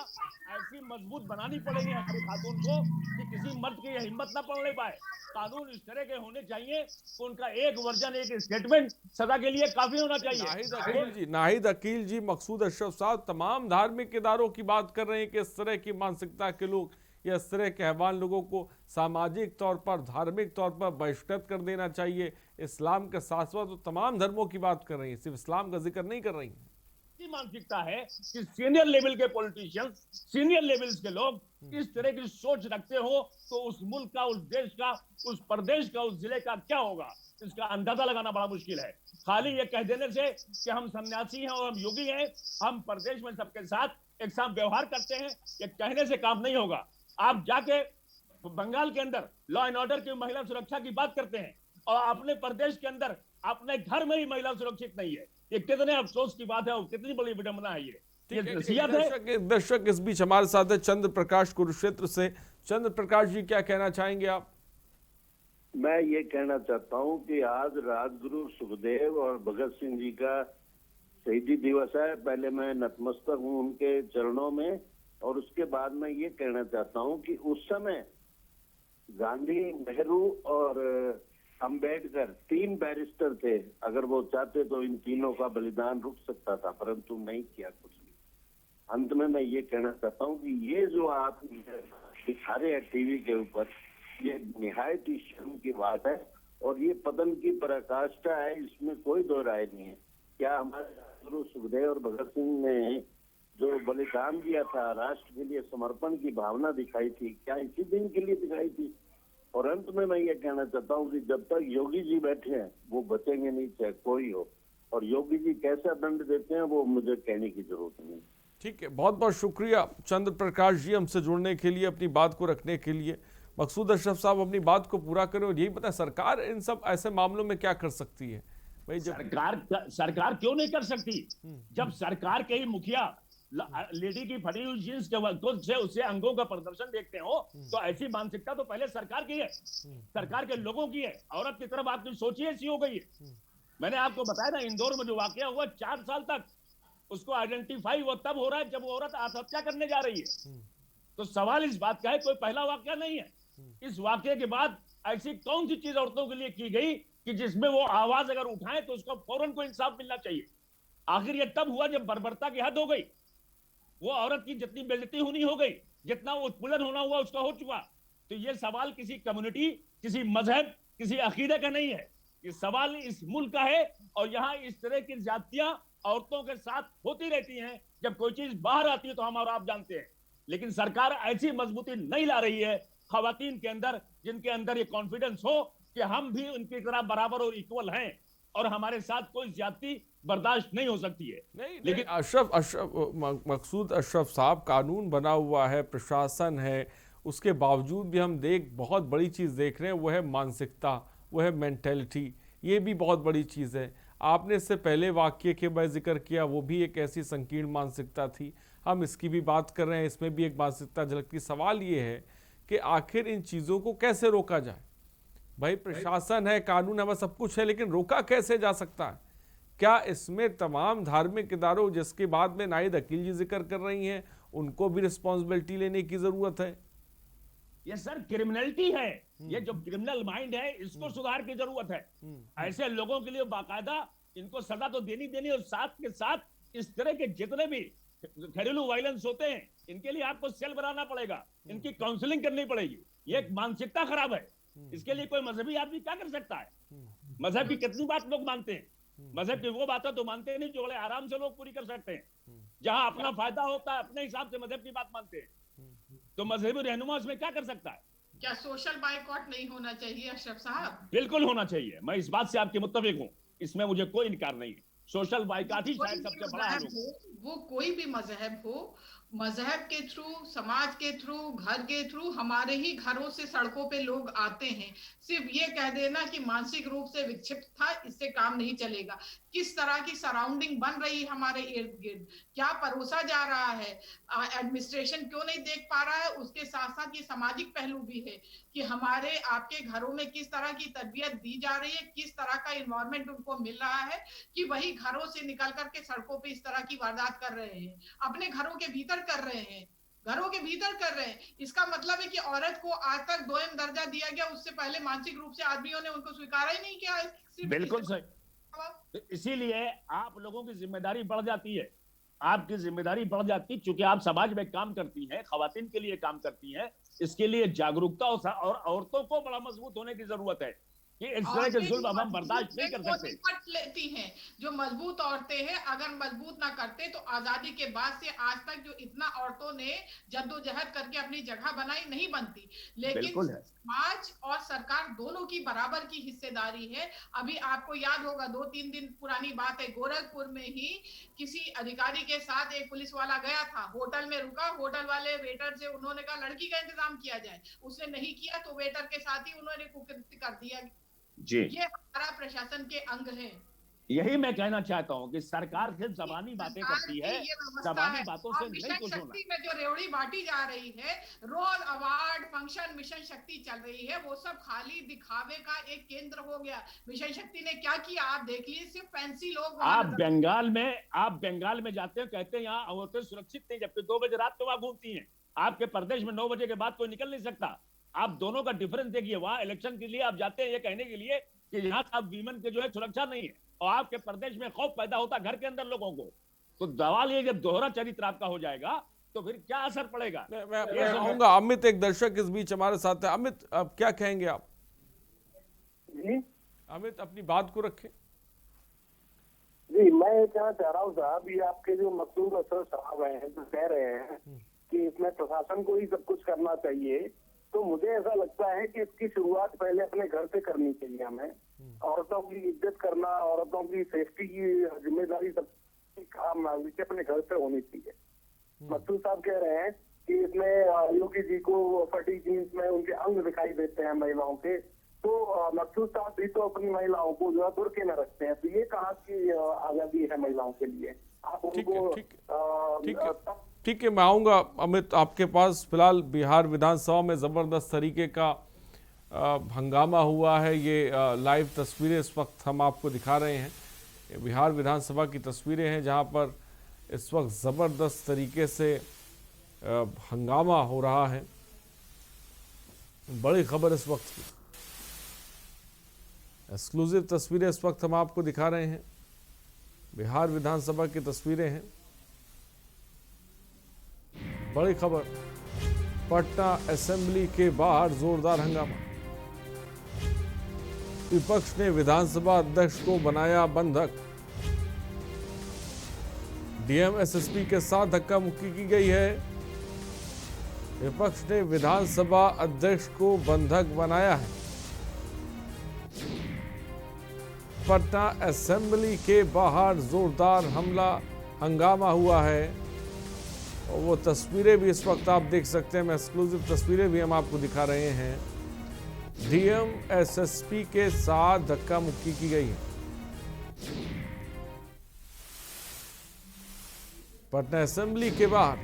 ऐसी मजबूत बनानी पड़ेगी हमारी खातून को कि किसी मर्द की ये हिम्मत ना पड़ने पाए। कानून इस तरह के होने चाहिए कि उनका एक वर्जन, एक स्टेटमेंट सजा के लिए काफी होना चाहिए। नाहिद अकील जी, मकसूद अशरफ साहब तमाम धार्मिक इदारों की बात कर रहे हैं कि इस तरह की मानसिकता के लोग या इस तरह के हैवान लोगों को सामाजिक तौर पर, धार्मिक तौर पर बहिष्कृत कर देना चाहिए। इस्लाम के साथ साथ तो तमाम धर्मों की बात कर रही है, सिर्फ इस्लाम का जिक्र नहीं कर रही है। मानसिकता है कि सीनियर लेवल के पॉलिटिशियंस, सीनियर लेवल्स के लोग इस तरह की सोच रखते हो तो उस मुल्क का, उस देश का, उस प्रदेश का, उस जिले का क्या होगा, इसका अंदाजा लगाना बड़ा मुश्किल है। खाली ये कह देने से कि हम सन्यासी हैं और हम योगी हैं, हम प्रदेश में सबके साथ एक साथ व्यवहार करते हैं, ये कहने से काम नहीं होगा। आप जाके बंगाल के अंदर लॉ एंड ऑर्डर की, महिला सुरक्षा की बात करते हैं और अपने प्रदेश के अंदर अपने घर में ही महिला सुरक्षित नहीं है। ये कितने अफसोस की बात है और कितनी बड़ी विडंबना है ये। दर्शक इस बीच हमारे साथ है चंद्र प्रकाश कुरुक्षेत्र से। चंद्र प्रकाश जी, क्या कहना चाहेंगे आप? मैं ये कहना चाहता हूँ कि आज राजगुरु सुखदेव और भगत सिंह जी का शहीदी दिवस है। पहले मैं नतमस्तक हूँ उनके चरणों में, और उसके बाद मैं ये कहना चाहता हूँ कि उस समय गांधी, नेहरू और अंबेडकर 3 बैरिस्टर थे। अगर वो चाहते तो इन तीनों का बलिदान रुक सकता था, परंतु नहीं किया कुछ भी। अंत में मैं ये कहना चाहता हूँ कि ये जो आप दिखा रहे हैं टीवी के ऊपर, ये निहायत ही शर्म की बात है और ये पतन की पराकाष्ठा है, इसमें कोई दो राय नहीं है। क्या हमारे गुरु सुखदेव और भगत सिंह ने जो बलिदान दिया था, राष्ट्र के लिए समर्पण की भावना दिखाई थी, क्या इसी दिन के लिए दिखाई थी? और अंत में मैं ये कहना चाहता हूँ कि जब तक योगी जी बैठे हैं वो बचेंगे नहीं, चाहे कोई हो। और योगी जी कैसा दंड देते हैं वो मुझे कहने की जरूरत नहीं। ठीक है, बहुत बहुत शुक्रिया चंद्र प्रकाश जी हमसे जुड़ने के लिए, अपनी बात को रखने के लिए। मकसूद अशरफ साहब, अपनी बात को पूरा करें और यही पता सरकार इन सब ऐसे मामलों में क्या कर सकती है? भाई सरकार क्यों नहीं कर सकती? जब सरकार के ही मुखिया लेडी की फटी हुई जींस के वक्त से उससे अंगों का प्रदर्शन देखते हो तो ऐसी मानसिकता तो पहले सरकार की है, सरकार के लोगों की है। औरत की तरफ आपकी सोच ही ऐसी हो गई है। मैंने आपको बताया ना, इंदौर में जो वाकया हुआ, 4 साल तक उसको आइडेंटिफाई वो तब हो रहा है जब वो औरत आत्महत्या करने जा रही है। तो सवाल इस बात का है, कोई पहला वाकया नहीं है। इस वाकये के बाद ऐसी कौन सी चीज औरतों के लिए की गई कि जिसमें वो आवाज अगर उठाए तो उसको फौरन को इंसाफ मिलना चाहिए? आखिर ये तब हुआ जब बर्बरता की हद हो गई। वो औरत की जितनी बेइज्जती होनी हो गई, जितना उत्पीड़न होना हुआ उसका हो चुका। तो ये सवाल किसी कम्युनिटी, किसी मजहब, किसी अकीदे का नहीं है, ये सवाल इस मुल्क का है। और यहाँ इस तरह की जातियां औरतों के साथ होती रहती हैं। जब कोई चीज बाहर आती है तो हम और आप जानते हैं, लेकिन सरकार ऐसी मजबूती नहीं ला रही है खवातीन के अंदर, जिनके अंदर ये कॉन्फिडेंस हो कि हम भी उनकी तरह बराबर और इक्वल हैं और हमारे साथ कोई ज्यादती बर्दाश्त नहीं हो सकती है। नहीं, लेकिन मकसूद अशरफ साहब, कानून बना हुआ है, प्रशासन है, उसके बावजूद भी हम बहुत बड़ी चीज़ देख रहे हैं, वो है मानसिकता, वो है मेंटेलिटी। ये भी बहुत बड़ी चीज़ है। आपने इससे पहले वाक्य के मैं जिक्र किया, वो भी एक ऐसी संकीर्ण मानसिकता थी। हम इसकी भी बात कर रहे हैं, इसमें भी एक मानसिकता झलकती। सवाल ये है कि आखिर इन चीज़ों को कैसे रोका जाए? भाई प्रशासन है, कानून है, सब कुछ है, लेकिन रोका कैसे जा सकता है? क्या इसमें तमाम धार्मिक इदारों, जिसके बाद में नाहिद अकील जी जिक्र कर रही हैं, उनको भी रिस्पॉन्सिबिलिटी लेने की जरूरत है? ये सर क्रिमिनलिटी है, ये जो क्रिमिनल माइंड है, इसको सुधार की जरूरत है। ऐसे लोगों के लिए बाकायदा इनको सजा तो देनी और साथ के साथ इस तरह के जितने भी घरेलू वायलेंस होते हैं, इनके लिए आपको सेल बनाना पड़ेगा, इनकी काउंसलिंग करनी पड़ेगी। ये एक मानसिकता खराब है, इसके लिए कोई मजहबी आदमी क्या कर सकता है? मजहब की कितनी बात लोग मानते हैं, मजहब की वो बातें तो मानते नहीं जो बड़े आराम से लोग पूरी कर सकते हैं। जहां अपना फायदा होता है, अपने हिसाब से मजहब की बात मानते हैं, तो मजहबी रहनुमा उसमें क्या कर सकता है? क्या सोशल बाइकॉट नहीं होना चाहिए अशरफ साहब? बिल्कुल होना चाहिए, मैं इस बात से आपके मुत्तफिक हूँ, इसमें मुझे कोई इनकार नहीं है। सोशल बाइकॉट ही शायद सबसे बड़ा हल हो। वो कोई भी मजहब हो, मजहब के थ्रू, समाज के थ्रू, घर के थ्रू, हमारे ही घरों से सड़कों पे लोग आते हैं। सिर्फ ये कह देना कि मानसिक रूप से विक्षिप्त था, इससे काम नहीं चलेगा। किस तरह की सराउंडिंग बन रही है हमारे इर्द गिर्द, क्या परोसा जा रहा है, एडमिनिस्ट्रेशन क्यों नहीं देख पा रहा है? उसके साथ साथ ये सामाजिक पहलू भी है कि हमारे आपके घरों में किस तरह की तरबियत दी जा रही है, किस तरह का इन्वायरमेंट उनको मिल रहा है कि वही घरों से निकल करके सड़कों पे इस तरह की वारदात कर रहे हैं, अपने घरों के भीतर कर रहे हैं, घरों के भीतर कर रहे हैं। इसका मतलब है कि औरत को आज तक दोयम दर्जा दिया गया, उससे पहले मानसिक रूप से आदमियों ने उनको स्वीकारा ही नहीं किया। बिल्कुल सही, इसीलिए आप लोगों की जिम्मेदारी बढ़ जाती है, आपकी जिम्मेदारी बढ़ जाती है, चूंकि आप समाज में काम करती हैं, खवातीन के लिए काम करती हैं, इसके लिए जागरूकता और औरतों को बड़ा मजबूत होने की जरूरत है कि इस तरह के जुल्म अब हम बर्दाश्त नहीं कर सकते। निपट लेती हैं जो मजबूत औरतें हैं, अगर मजबूत ना करते तो आजादी के बाद से आज तक जो इतना औरतों ने जद्दोजहद करके अपनी जगह बनाई नहीं बनती। लेकिन समाज और सरकार दोनों की बराबर की हिस्सेदारी है। अभी आपको याद होगा, 2-3 दिन पुरानी बात है, गोरखपुर में ही किसी अधिकारी के साथ एक पुलिस वाला गया था, होटल में रुका, होटल वाले वेटर से उन्होंने कहा लड़की का इंतजाम किया जाए, उसने नहीं किया तो वेटर के साथ ही उन्होंने कुकृत्य कर दिया। जी, ये हमारा प्रशासन के अंग है। यही मैं कहना चाहता हूँ कि सरकार सिर्फ जबानी बातें करती है, जबानी बातों से नहीं कुछ होना। में जो रेवड़ी बांटी जा रही है, रोल अवार्ड फंक्शन मिशन शक्ति चल रही है, वो सब खाली दिखावे का एक केंद्र हो गया। मिशन शक्ति ने क्या किया आप देख लीजिए, सिर्फ फैंसी लोग। आप बंगाल में जाते हैं, कहते हैं यहाँ औरतें सुरक्षित नहीं, जबकि 2 बजे रात को वहां घूमती हैं। आपके प्रदेश में 9 बजे के बाद कोई निकल नहीं सकता। आप दोनों का डिफरेंस देखिए, वहां इलेक्शन के लिए आप जाते हैं ये कहने के लिए कि यहाँ अब वीमेन के जो है सुरक्षा नहीं है, और आपके प्रदेश में खौफ पैदा होता घर के अंदर लोगों को। तो सवाल ये, जब दोहरा चरित्र आपका हो जाएगा तो फिर क्या असर पड़ेगा? मैं कहूंगा, अमित एक दर्शक इस बीच हमारे साथ है। अमित, अब क्या कहेंगे आप? जी अमित, अपनी बात को रखें। जी, मैं ये कहना चाह रहा हूँ साहब, ये आपके जो मकसूद अशरफ साहब हैं जो कह रहे हैं कि इसमें प्रशासन को ही सब कुछ करना चाहिए, तो मुझे ऐसा लगता है कि इसकी शुरुआत पहले अपने घर से करनी चाहिए। हमें औरतों की इज्जत करना, औरतों की सेफ्टी की जिम्मेदारी सब काम नागरिक के अपने घर से होनी चाहिए। मकसूद साहब कह रहे हैं कि इसमें योगी जी को फटी जीन्स में उनके अंग दिखाई देते हैं महिलाओं के, तो मकसूद साहब भी तो अपनी महिलाओं को जो है बुर्के में रखते हैं, तो ये कहाँ की आजादी है महिलाओं के लिए? आप उनको ठीक है, मैं आऊँगा अमित आपके पास। फिलहाल बिहार विधानसभा में ज़बरदस्त तरीके का हंगामा हुआ है। ये लाइव तस्वीरें इस वक्त हम आपको दिखा रहे हैं। बिहार विधानसभा की तस्वीरें हैं जहां पर इस वक्त ज़बरदस्त तरीके से हंगामा हो रहा है। बड़ी खबर इस वक्त की, एक्सक्लूसिव तस्वीरें इस वक्त हम आपको दिखा रहे हैं। बिहार विधानसभा की तस्वीरें हैं। बड़ी खबर, पटना असेंबली के बाहर जोरदार हंगामा। विपक्ष ने विधानसभा अध्यक्ष को बनाया बंधक। डीएम एसएसपी के साथ धक्का मुक्की की गई है। विपक्ष ने विधानसभा अध्यक्ष को बंधक बनाया है। पटना असेंबली के बाहर जोरदार हंगामा हुआ है और वो तस्वीरें भी इस वक्त आप देख सकते हैं। मैं एक्सक्लूसिव तस्वीरें भी हम आपको दिखा रहे हैं। डीएम एसएसपी के साथ धक्का मुक्की की गई है। पटना असेंबली के बाहर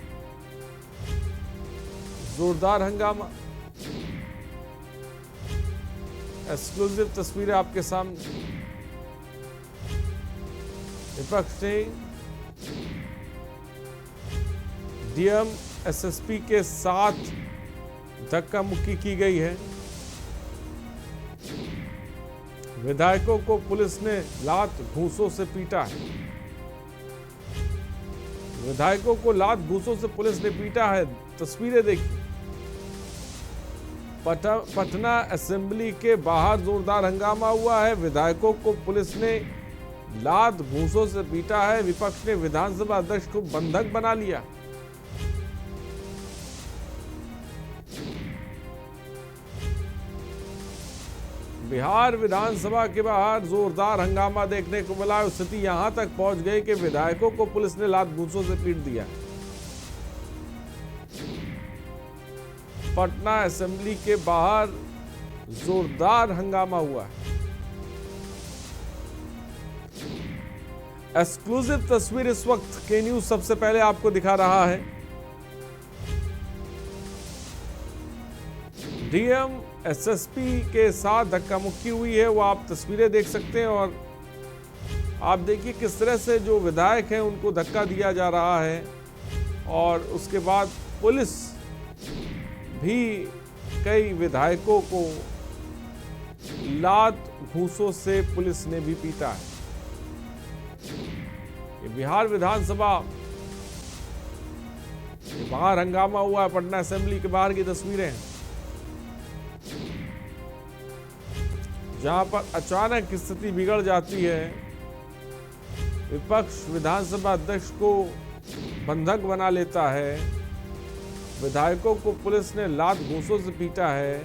जोरदार हंगामा। एक्सक्लूसिव तस्वीरें आपके सामने। विपक्ष ने डीएम एसएसपी के साथ धक्का मुक्की की गई है। विधायकों को पुलिस ने लात घूंसों से पीटा है। विधायकों को लात घूंसों से पुलिस ने पीटा है। तस्वीरें देखिए। पटना असेंबली के बाहर जोरदार हंगामा हुआ है। विधायकों को पुलिस ने लात घूंसों से पीटा है। विपक्ष ने विधानसभा अध्यक्ष को बंधक बना लिया। बिहार विधानसभा के बाहर जोरदार हंगामा देखने को मिला। स्थिति यहां तक पहुंच गई कि विधायकों को पुलिस ने लात घूंसों से पीट दिया। पटना असेंबली के बाहर जोरदार हंगामा हुआ है। एक्सक्लूसिव तस्वीर इस वक्त के न्यूज सबसे पहले आपको दिखा रहा है। डीएम एसएसपी के साथ धक्का मुक्की हुई है, वो आप तस्वीरें देख सकते हैं। और आप देखिए किस तरह से जो विधायक हैं उनको धक्का दिया जा रहा है। और उसके बाद पुलिस भी कई विधायकों को लात घूंसों से पुलिस ने भी पीटा है। ये बिहार विधानसभा के बाहर हंगामा हुआ है। पटना असेंबली के बाहर की तस्वीरें हैं, जहां पर अचानक स्थिति बिगड़ जाती है। विपक्ष विधानसभा अध्यक्ष को बंधक बना लेता है। विधायकों को पुलिस ने लात घूंसों से पीटा है।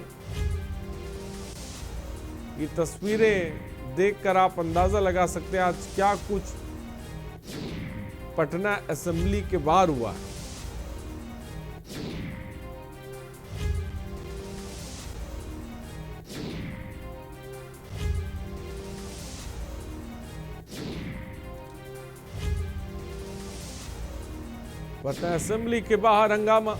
ये तस्वीरें देखकर आप अंदाजा लगा सकते हैं आज क्या कुछ पटना असेंबली के बाहर हुआ है। पटना असेंबली के बाहर हंगामा।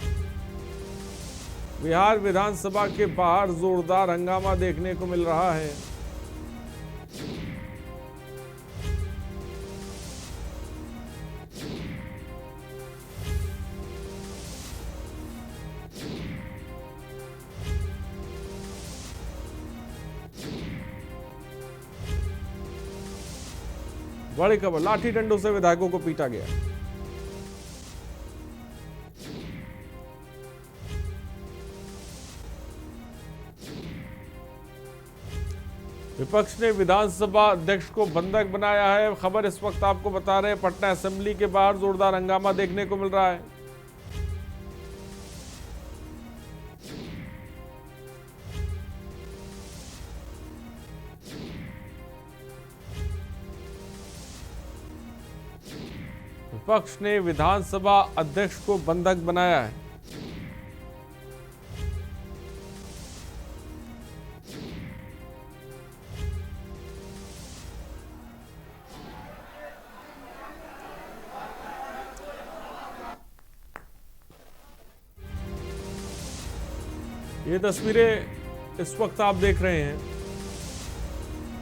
बिहार विधानसभा के बाहर जोरदार हंगामा देखने को मिल रहा है। बड़ी खबर, लाठी डंडों से विधायकों को पीटा गया। विपक्ष ने विधानसभा अध्यक्ष को बंधक बनाया है। खबर इस वक्त आपको बता रहे हैं। पटना असेंबली के बाहर जोरदार हंगामा देखने को मिल रहा है। विपक्ष ने विधानसभा अध्यक्ष को बंधक बनाया है। ये तस्वीरें इस वक्त आप देख रहे हैं।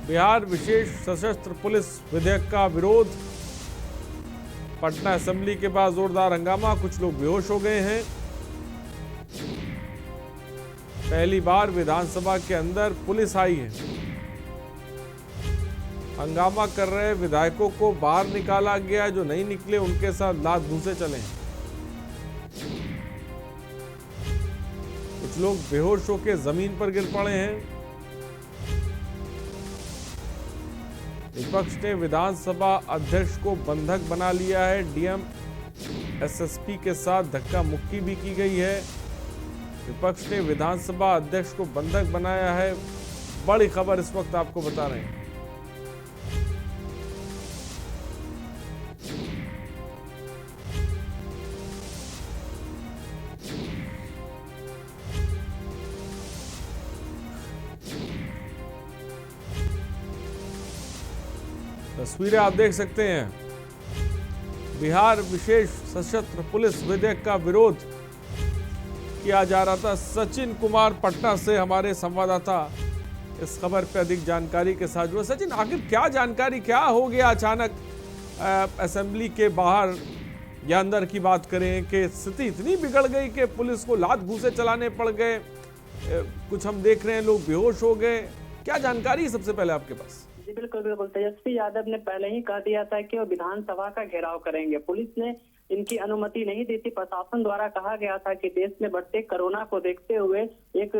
बिहार विशेष सशस्त्र पुलिस विधेयक का विरोध। पटना असेंबली के बाद जोरदार हंगामा, कुछ लोग बेहोश हो गए हैं। पहली बार विधानसभा के अंदर पुलिस आई है। हंगामा कर रहे विधायकों को बाहर निकाला गया। जो नहीं निकले उनके साथ लात घूंसे चले हैं। कुछ लोग बेहोश होकर जमीन पर गिर पड़े हैं। विपक्ष ने विधानसभा अध्यक्ष को बंधक बना लिया है। डीएम एसएसपी के साथ धक्का मुक्की भी की गई है। विपक्ष ने विधानसभा अध्यक्ष को बंधक बनाया है। बड़ी खबर इस वक्त आपको बता रहे हैं। तस्वीरें आप देख सकते हैं। बिहार विशेष सशस्त्र पुलिस विधेयक का विरोध किया जा रहा था। सचिन कुमार पटना से हमारे संवाददाता इस खबर पर अधिक जानकारी के साथ जुड़े। सचिन, आखिर क्या जानकारी, क्या हो गया अचानक असेंबली के बाहर या अंदर की बात करें कि स्थिति इतनी बिगड़ गई कि पुलिस को लात घूंसे चलाने पड़ गए, कुछ हम देख रहे हैं लोग बेहोश हो गए। क्या जानकारी है सबसे पहले आपके पास? जी बिल्कुल बिल्कुल। तेजस्वी यादव ने पहले ही कह दिया था कि वो विधानसभा का घेराव करेंगे। पुलिस ने इनकी अनुमति नहीं दी थी। प्रशासन द्वारा कहा गया था कि देश में बढ़ते कोरोना को देखते हुए एक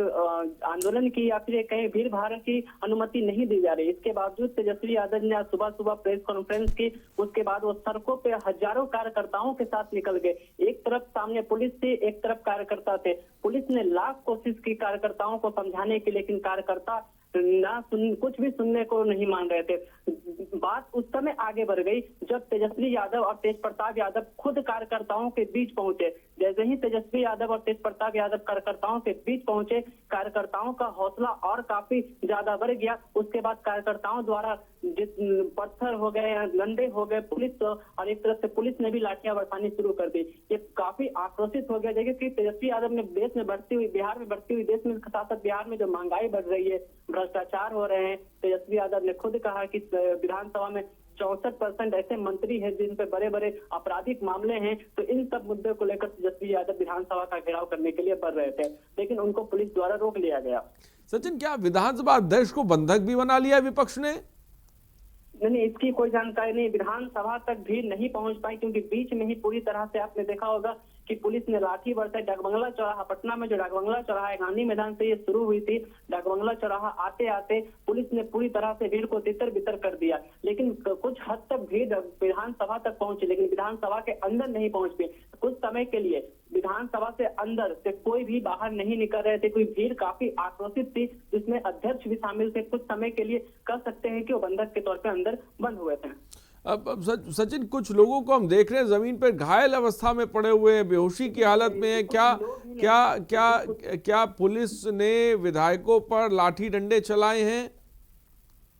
आंदोलन की या फिर कहीं भीड़ भाड़ की अनुमति नहीं दी जा रही। इसके बावजूद तेजस्वी यादव ने आज सुबह सुबह प्रेस कॉन्फ्रेंस की। उसके बाद वो सड़कों पे हजारों कार्यकर्ताओं के साथ निकल गए। एक तरफ सामने पुलिस थी, एक तरफ कार्यकर्ता थे। पुलिस ने लाख कोशिश की कार्यकर्ताओं को समझाने की, लेकिन कार्यकर्ता कुछ भी सुनने को नहीं मान रहे थे। बात उस समय आगे बढ़ गई जब तेजस्वी यादव और तेज प्रताप यादव खुद कार्यकर्ताओं के बीच पहुंचे। जैसे ही तेजस्वी यादव और तेज प्रताप यादव कार्यकर्ताओं के बीच पहुंचे, कार्यकर्ताओं का हौसला और काफी ज्यादा बढ़ गया। उसके बाद कार्यकर्ताओं द्वारा पत्थर हो गए, डंडे हो गए, पुलिस और एक तरफ से पुलिस ने भी लाठियां बरसानी शुरू कर दी। ये काफी आक्रोशित हो गया। देखिए कि तेजस्वी यादव ने देश में बढ़ती हुई, बिहार में बढ़ती हुई, देश में साथ बिहार में जो महंगाई बढ़ रही है, भ्रष्टाचार हो रहे हैं। तेजस्वी यादव ने खुद कहा कि विधानसभा में 64% ऐसे मंत्री हैं जिन पे बड़े बड़े आपराधिक मामले हैं। तो इन सब मुद्दों को लेकर तेजस्वी यादव विधानसभा का घेराव करने के लिए बढ़ रहे थे, लेकिन उनको पुलिस द्वारा रोक लिया गया। सचिन, क्या विधानसभा अध्यक्ष को बंधक भी बना लिया विपक्ष ने? नहीं, इसकी कोई जानकारी नहीं। विधानसभा तक भीड़ नहीं पहुंच पाई क्योंकि बीच में ही पूरी तरह से आपने देखा होगा कि पुलिस ने लाठी बरसाई। डाकबंगला चौराहा, पटना में जो डाकबंगला चौराहा है, गांधी मैदान से ये शुरू हुई थी। डाकबंगला चौराहा आते आते पुलिस ने पूरी तरह से भीड़ को तितर बितर कर दिया। लेकिन कुछ हद तक भीड़ विधानसभा तक पहुंची, लेकिन विधानसभा के अंदर नहीं पहुंच पाई। कुछ समय के लिए विधानसभा से अंदर से कोई भी बाहर नहीं निकल रहे थे। कोई भीड़ काफी आक्रोशित थी, जिसमें अध्यक्ष भी शामिल थे। कुछ समय के लिए कह सकते हैं कि वो बंधक के तौर पर अंदर बंद हुए थे। अब सचिन, कुछ लोगों को हम देख रहे हैं जमीन पर घायल अवस्था में पड़े हुए हैं, बेहोशी की हालत में है। क्या पुलिस ने विधायकों पर लाठी डंडे चलाए हैं?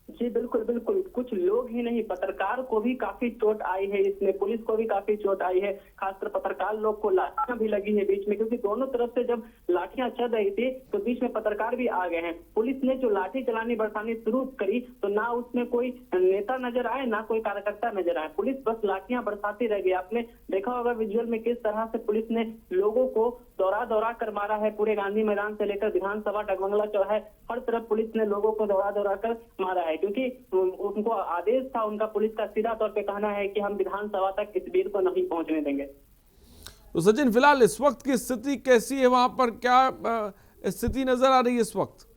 जी बिल्कुल बिल्कुल। कुछ लोग ही नहीं, पत्रकार को भी काफी चोट आई है इसमें, पुलिस को भी काफी चोट आई है। खासकर पत्रकार लोग को लाठियां भी लगी है बीच में, क्योंकि दोनों तरफ से जब लाठियां चल रही थी तो बीच में पत्रकार भी आ गए हैं। पुलिस ने जो लाठी चलानी बरसानी शुरू करी तो ना उसमें कोई नेता नजर आए, ना कोई कार्यकर्ता नजर आए। पुलिस बस लाठियां बरसाती रह गई। आपने देखा होगा विजुअल में किस तरह से पुलिस ने लोगों को दौड़ा दौड़ा कर मारा है। पूरे गांधी मैदान से लेकर विधानसभा, डाकबंगला चौराहे, हर तरफ पुलिस ने लोगों को दौड़ा दौड़ा कर मारा है, क्योंकि उनको आदेश था उनका, पुलिस का सीधा तौर पे कहना है कि हम विधानसभा तक इस भीड़ को नहीं पहुंचने देंगे। तो सचिन, फिलहाल इस वक्त की स्थिति कैसी है वहां पर? क्या स्थिति नजर आ रही है इस वक्त?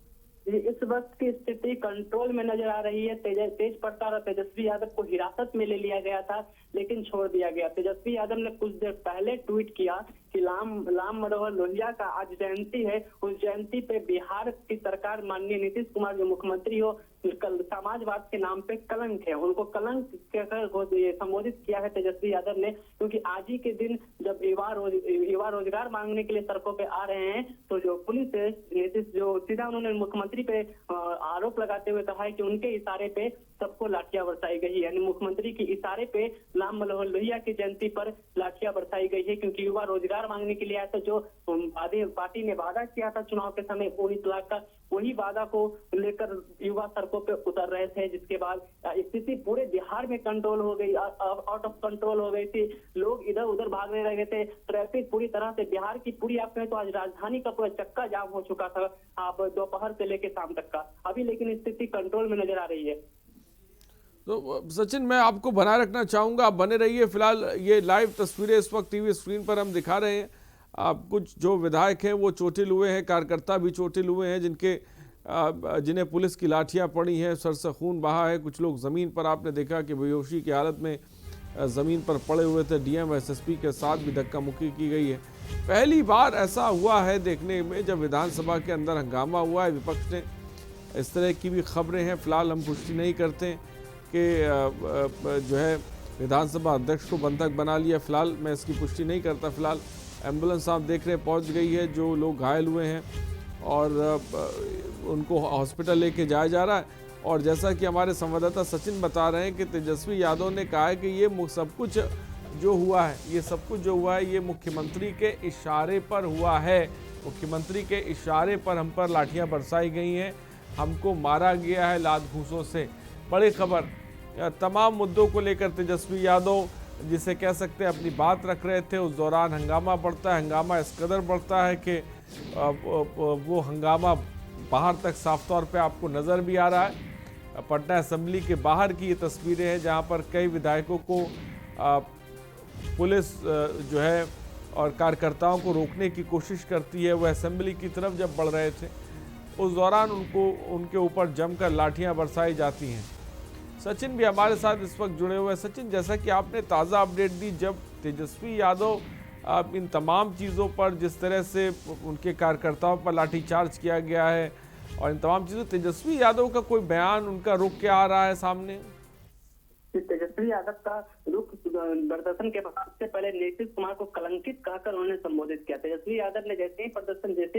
इस वक्त की स्थिति कंट्रोल में नजर आ रही है। तेज प्रताप और तेजस्वी यादव को हिरासत में ले लिया गया था, लेकिन छोड़ दिया गया। तेजस्वी यादव ने कुछ देर पहले ट्वीट किया कि राम मनोहर लोहिया का आज जयंती है। उस जयंती पे बिहार की सरकार, माननीय नीतीश कुमार जो मुख्यमंत्री हो, समाजवाद के नाम पे कलंक है। उनको कलंक कहकर संबोधित किया है तेजस्वी यादव ने, क्योंकि आज ही के दिन जब युवा रोजगार मांगने के लिए सड़कों पे आ रहे हैं तो जो पुलिस है, नीतीश जो सीधा उन्होंने मुख्यमंत्री पे आरोप लगाते हुए कहा है कि उनके इशारे पे सबको लाठियां बरसाई गई है। यानी मुख्यमंत्री के इशारे पे राम मनोहर लोहिया की जयंती पर लाठियां बरसाई गई है, क्योंकि युवा रोजगार मांगने के लिए आया था। जो पार्टी ने वादा किया था चुनाव के समय 19 लाख का, वही वादा को लेकर युवा सड़कों पे उतर रहे थे, जिसके बाद स्थिति पूरे बिहार में कंट्रोल हो गई, आउट ऑफ कंट्रोल हो गई थी। लोग इधर उधर भागने लगे थे। ट्रैफिक पूरी तरह से बिहार की पूरी, आप कहें तो आज राजधानी का पूरा चक्का जाम हो चुका था आप दोपहर से लेकर शाम तक का। अभी लेकिन स्थिति कंट्रोल में नजर आ रही है। तो सचिन, मैं आपको बनाए रखना चाहूँगा, आप बने रहिए। फिलहाल ये लाइव तस्वीरें इस वक्त टीवी स्क्रीन पर हम दिखा रहे हैं। आप कुछ जो विधायक हैं वो चोटिल हुए हैं, कार्यकर्ता भी चोटिल हुए हैं, जिन्हें पुलिस की लाठियां पड़ी हैं, सर से खून बहा है। कुछ लोग ज़मीन पर आपने देखा कि बेहोशी की हालत में ज़मीन पर पड़े हुए थे। डीएम एसएसपी के साथ भी धक्का मुक्की की गई है। पहली बार ऐसा हुआ है देखने में जब विधानसभा के अंदर हंगामा हुआ है। विपक्ष ने इस तरह की भी खबरें हैं, फिलहाल हम पुष्टि नहीं करते कि जो है विधानसभा अध्यक्ष को बंधक बना लिया। फिलहाल मैं इसकी पुष्टि नहीं करता। फिलहाल एम्बुलेंस आप देख रहे हैं पहुंच गई है, जो लोग घायल हुए हैं और उनको हॉस्पिटल लेके जाया जा रहा है। और जैसा कि हमारे संवाददाता सचिन बता रहे हैं कि तेजस्वी यादव ने कहा है कि ये सब कुछ जो हुआ है, ये मुख्यमंत्री के इशारे पर हुआ है। मुख्यमंत्री के इशारे पर हम पर लाठियां बरसाई गई हैं, हमको मारा गया है लात घूंसों से। बड़ी खबर, तमाम मुद्दों को लेकर तेजस्वी यादव जिसे कह सकते हैं अपनी बात रख रहे थे। उस दौरान हंगामा बढ़ता है। हंगामा इस कदर बढ़ता है कि वो हंगामा बाहर तक साफ तौर पे आपको नज़र भी आ रहा है। पटना असेंबली के बाहर की ये तस्वीरें हैं जहां पर कई विधायकों को पुलिस जो है और कार्यकर्ताओं को रोकने की कोशिश करती है। वो असेंबली की तरफ जब बढ़ रहे थे उस दौरान उनके ऊपर जमकर लाठियां बरसाई जाती हैं। सचिन भी हमारे साथ इस वक्त जुड़े हुए हैं। सचिन, जैसा कि आपने ताज़ा अपडेट दी, जब तेजस्वी यादव इन तमाम चीज़ों पर जिस तरह से उनके कार्यकर्ताओं पर लाठीचार्ज किया गया है और इन तमाम चीज़ों, तेजस्वी यादव का कोई बयान, उनका रुख क्या आ रहा है सामने? तेजस्वी यादव का रुख प्रदर्शन के बाद से पहले नीतीश कुमार को कलंकित कहकर उन्होंने संबोधित किया। तेजस्वी यादव ने जैसे ही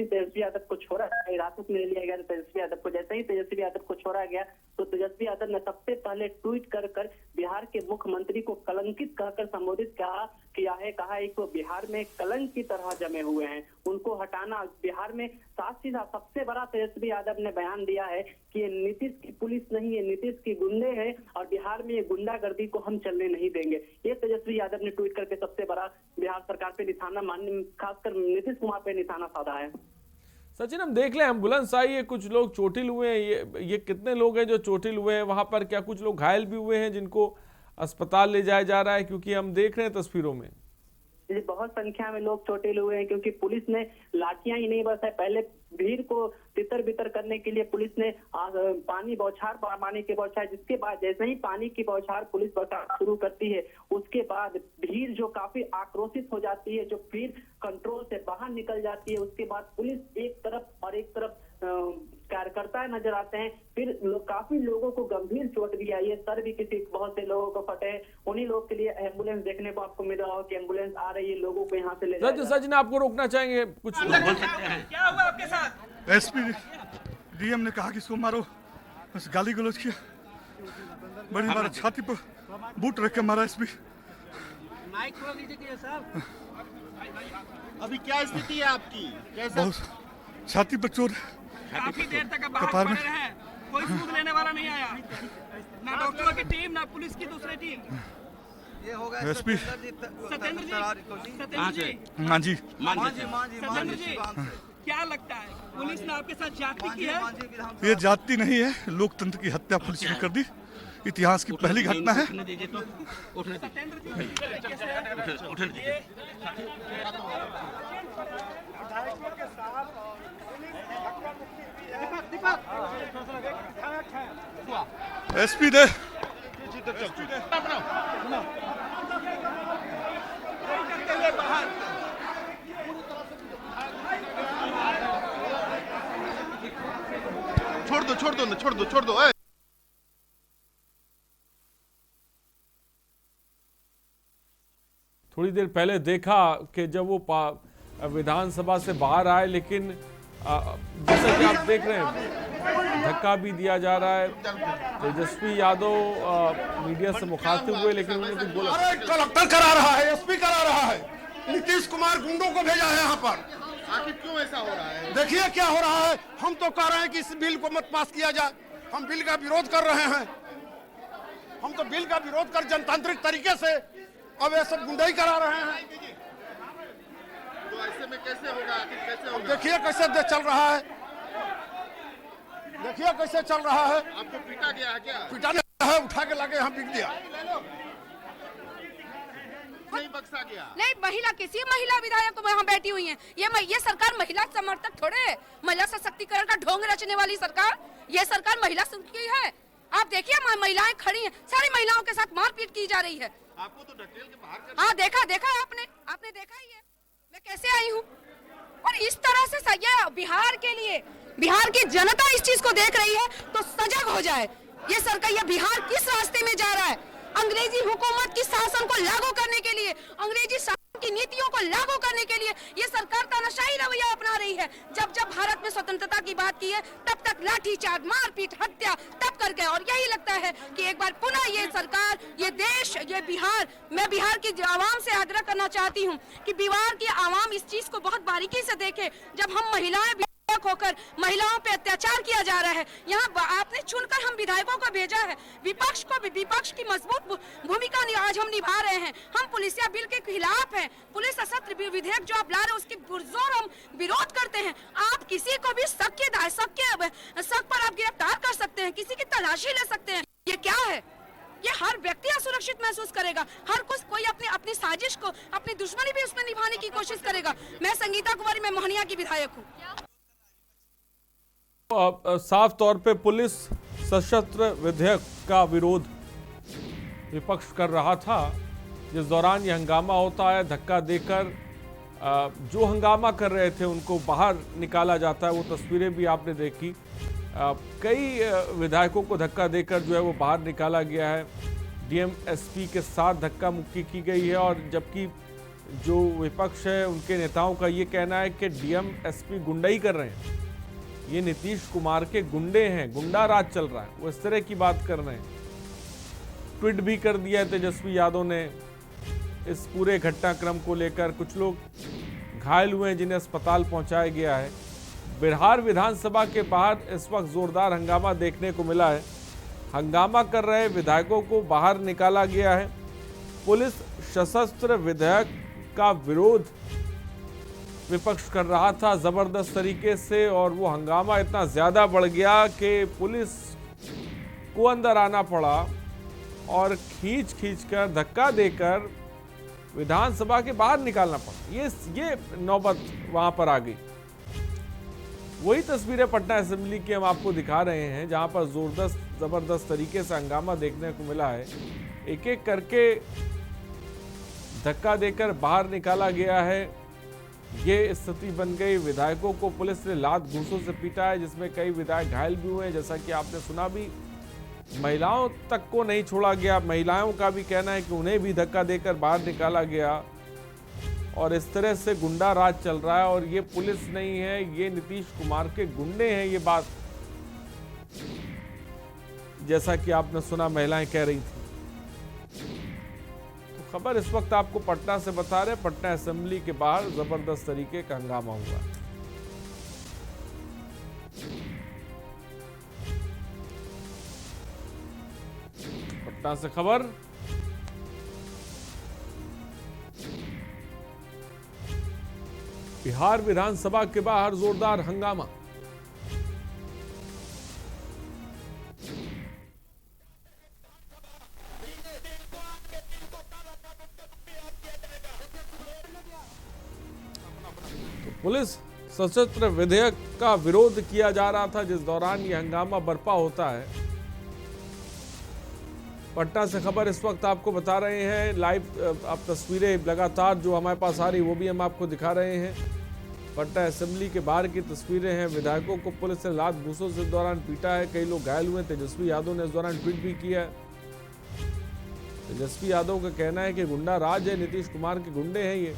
तेजस्वी यादव को छोड़ा, हिरासत में लिया गया तेजस्वी यादव को, जैसे ही तेजस्वी यादव को छोड़ा गया तो तेजस्वी यादव ने सबसे पहले ट्वीट कर बिहार के मुख्यमंत्री को कलंकित कहकर संबोधित किया है। कहा है कि वो बिहार में कलंक की तरह जमे हुए हैं, उनको हटाना। बिहार में साथ सीधा सबसे बड़ा तेजस्वी यादव ने बयान दिया है कि ये नीतीश की पुलिस नहीं है, नीतीश की गुंडे हैं और बिहार में ये गुंडागर्दी को हम चलने नहीं देंगे। ये तेजस्वी यादव ने ट्वीट करके सबसे बड़ा बिहार सरकार पे निशाना, खासकर नीतीश कुमार पे निशाना साधा है। सचिन, हम देख लें एम्बुलेंस आई है, कुछ लोग चोटिल हुए हैं। ये कितने लोग हैं जो चोटिल हुए हैं? वहां पर क्या कुछ लोग घायल भी हुए हैं जिनको अस्पताल ले जाया जा रहा है? क्योंकि हम देख रहे हैं तस्वीरों में बहुत संख्या में लोग चोटिल हुए हैं, क्योंकि पुलिस ने लाठियां ही नहीं बरसाई। पहले भीड़ को तितर बितर करने के लिए पुलिस ने पानी के बौछार, जिसके बाद जैसे ही पानी की बौछार पुलिस बरसात शुरू करती है उसके बाद भीड़ जो काफी आक्रोशित हो जाती है, जो भीड़ कंट्रोल से बाहर निकल जाती है। उसके बाद पुलिस एक तरफ और एक तरफ कार्यकर्ता नजर आते हैं। फिर काफी लोगों को गंभीर चोट भी आई है, सर भी बहुत से लोगों को फटे हैं। उन्हीं लोगों के लिए एम्बुलेंस देखने को आपको मिल रहा हो कि एम्बुलेंस आ रही है, लोगों को यहाँ से ले जाया। सचिन, आपको रोकना चाहेंगे कुछ? बोल सकते हैं। क्या हुआ आपके साथ? एसपी डीएम ने कहा कि इसको मारो, बस गाली गलौज किया, बड़ी मारा, छाती पर बूट रख के मारा। एसपी माइक खोल दीजिए साहब। अभी क्या स्थिति है आपकी? कैसा? छाती पर चोट। काफी देर तक बाहर पड़े रहे, कोई सूद लेने वाला नहीं आया, ना डॉक्टरों की टीम ना पुलिस की दूसरी टीम। ये होगा एसपी सत्येंद्र जी। हाँ जी, सत्येंद्र जी, क्या लगता है पुलिस ने आपके साथ ज्यादती की है? ये ज्यादती नहीं है, लोकतंत्र की हत्या पुलिस ने कर दी। इतिहास की पहली घटना है। एसपी ने छोड़ दो। थोड़ी देर पहले देखा कि जब वो विधानसभा से बाहर आए, लेकिन जैसा कि आप देख रहे हैं धक्का भी दिया जा रहा है। तेजस्वी यादव मीडिया से मुखातिब हुए, लेकिन उन्होंने कुछ बोला। अरे कलेक्टर करा रहा है, एसपी करा रहा है, नीतीश कुमार गुंडों को भेजा है यहाँ पर। आखिर क्यों ऐसा हो रहा है? देखिए क्या हो रहा है। हम तो कह रहे हैं कि इस बिल को मत पास किया जाए, हम बिल का विरोध कर रहे हैं। हम तो बिल का विरोध कर जनतांत्रिक तरीके से अब ये सब गुंडाई करा रहे हैं। तो ऐसे में कैसे होगा? कैसे होगा? देखिए कैसे चल रहा है, देखिए कैसे चल रहा है। आपको पीटा गया है क्या? पीटा नहीं है, उठा के लाके यहाँ पीट दिया। नहीं बख्शा गया। नहीं, महिला किसी महिला विधायक को यहाँ बैठी हुई है। ये सरकार महिला समर्थक थोड़े है, महिला सशक्तिकरण का ढोंग रचने वाली सरकार। ये सरकार महिला की है। आप देखिए महिलाएं खड़ी हैं, सारी महिलाओं के साथ मारपीट की जा रही है। आपको तो ढकेल के बाहर कर। हाँ देखा आपने देखा ही है मैं कैसे आई हूँ। और इस तरह से ये बिहार के लिए बिहार की जनता इस चीज को देख रही है तो सजग हो जाए। ये सरकार, ये बिहार किस रास्ते में जा रहा है? अंग्रेजी हुकूमत की शासन को लागू करने के लिए, अंग्रेजी शासन की नीतियों को लागू करने के लिए ये सरकार तानाशाही रवैया अपना रही है। जब भारत में स्वतंत्रता की बात की है तब तक लाठीचार्ज, मारपीट, हत्या तब कर गए। और यही लगता है कि एक बार पुनः ये सरकार, ये देश, ये बिहार, मैं बिहार की आवाम से आग्रह करना चाहती हूँ कि बिहार की आवाम इस चीज को बहुत बारीकी से देखे। जब हम महिलाएं होकर महिलाओं पे अत्याचार किया जा रहा है, यहाँ आपने चुनकर हम विधायकों को भेजा है, विपक्ष की मजबूत भूमिका आज हम निभा रहे हैं। हम पुलिसिया बिल के खिलाफ हैं। पुलिस सशस्त्र विधेयक जो आप ला रहे हैं उसकी पुरजोर हम विरोध करते हैं। आप किसी को भी शक पर आप गिरफ्तार कर सकते हैं, किसी की तलाशी ले सकते हैं। ये क्या है? ये हर व्यक्ति असुरक्षित महसूस करेगा। हर कोई अपनी साजिश को, अपनी दुश्मनी भी उसमें निभाने की कोशिश करेगा। मैं संगीता कुमारी, मैं मोहनिया की विधायक हूँ। साफ तौर पे पुलिस सशस्त्र विधेयक का विरोध विपक्ष कर रहा था। जिस दौरान ये हंगामा होता है, धक्का देकर जो हंगामा कर रहे थे उनको बाहर निकाला जाता है। वो तस्वीरें भी आपने देखी, कई विधायकों को धक्का देकर जो है वो बाहर निकाला गया है। डीएम एसपी के साथ धक्का मुक्की की गई है। और जबकि जो विपक्ष है उनके नेताओं का ये कहना है कि डीएम एसपी गुंडाई कर रहे हैं, ये नीतीश कुमार के गुंडे हैं, गुंडा राज चल रहा है, वो इस तरह की बात कर रहे हैं। ट्वीट भी कर दिया है तेजस्वी यादव ने इस पूरे घटनाक्रम को लेकर। कुछ लोग घायल हुए हैं जिन्हें अस्पताल पहुंचाया गया है। बिहार विधानसभा के बाहर इस वक्त जोरदार हंगामा देखने को मिला है। हंगामा कर रहे विधायकों को बाहर निकाला गया है। पुलिस सशस्त्र विधेयक का विरोध विपक्ष कर रहा था जबरदस्त तरीके से, और वो हंगामा इतना ज्यादा बढ़ गया कि पुलिस को अंदर आना पड़ा और खींच कर धक्का देकर विधानसभा के बाहर निकालना पड़ा। ये नौबत वहां पर आ गई। वही तस्वीरें पटना असेंबली की हम आपको दिखा रहे हैं, जहां पर जबरदस्त तरीके से हंगामा देखने को मिला है। एक एक करके धक्का देकर बाहर निकाला गया है। ये स्थिति बन गई। विधायकों को पुलिस ने लात घूंसों से पीटा है, जिसमें कई विधायक घायल भी हुए हैं। जैसा कि आपने सुना भी, महिलाओं तक को नहीं छोड़ा गया। महिलाओं का भी कहना है कि उन्हें भी धक्का देकर बाहर निकाला गया। और इस तरह से गुंडा राज चल रहा है। और ये पुलिस नहीं है, ये नीतीश कुमार के गुंडे हैं। ये बात जैसा कि आपने सुना महिलाएं कह रही थी। खबर इस वक्त आपको पटना से बता रहे, पटना असेंबली के बाहर जबरदस्त तरीके का हंगामा हुआ। पटना से खबर। बिहार विधानसभा के बाहर जोरदार हंगामा। पुलिस सशस्त्र विधेयक का विरोध किया जा रहा था जिस दौरान ये हंगामा बरपा होता है। पटना से खबर इस वक्त आपको बता रहे हैं। लाइव आप तस्वीरें लगातार जो हमारे पास आ रही वो भी हम आपको दिखा रहे हैं। पटना असेंबली के बाहर की तस्वीरें हैं। विधायकों को पुलिस ने लात घूंसों से इस दौरान पीटा है। कई लोग घायल हुए। तेजस्वी यादव ने इस दौरान ट्वीट भी किया है। तेजस्वी यादव का कहना है कि गुंडा राज है, नीतीश कुमार के गुंडे हैं ये।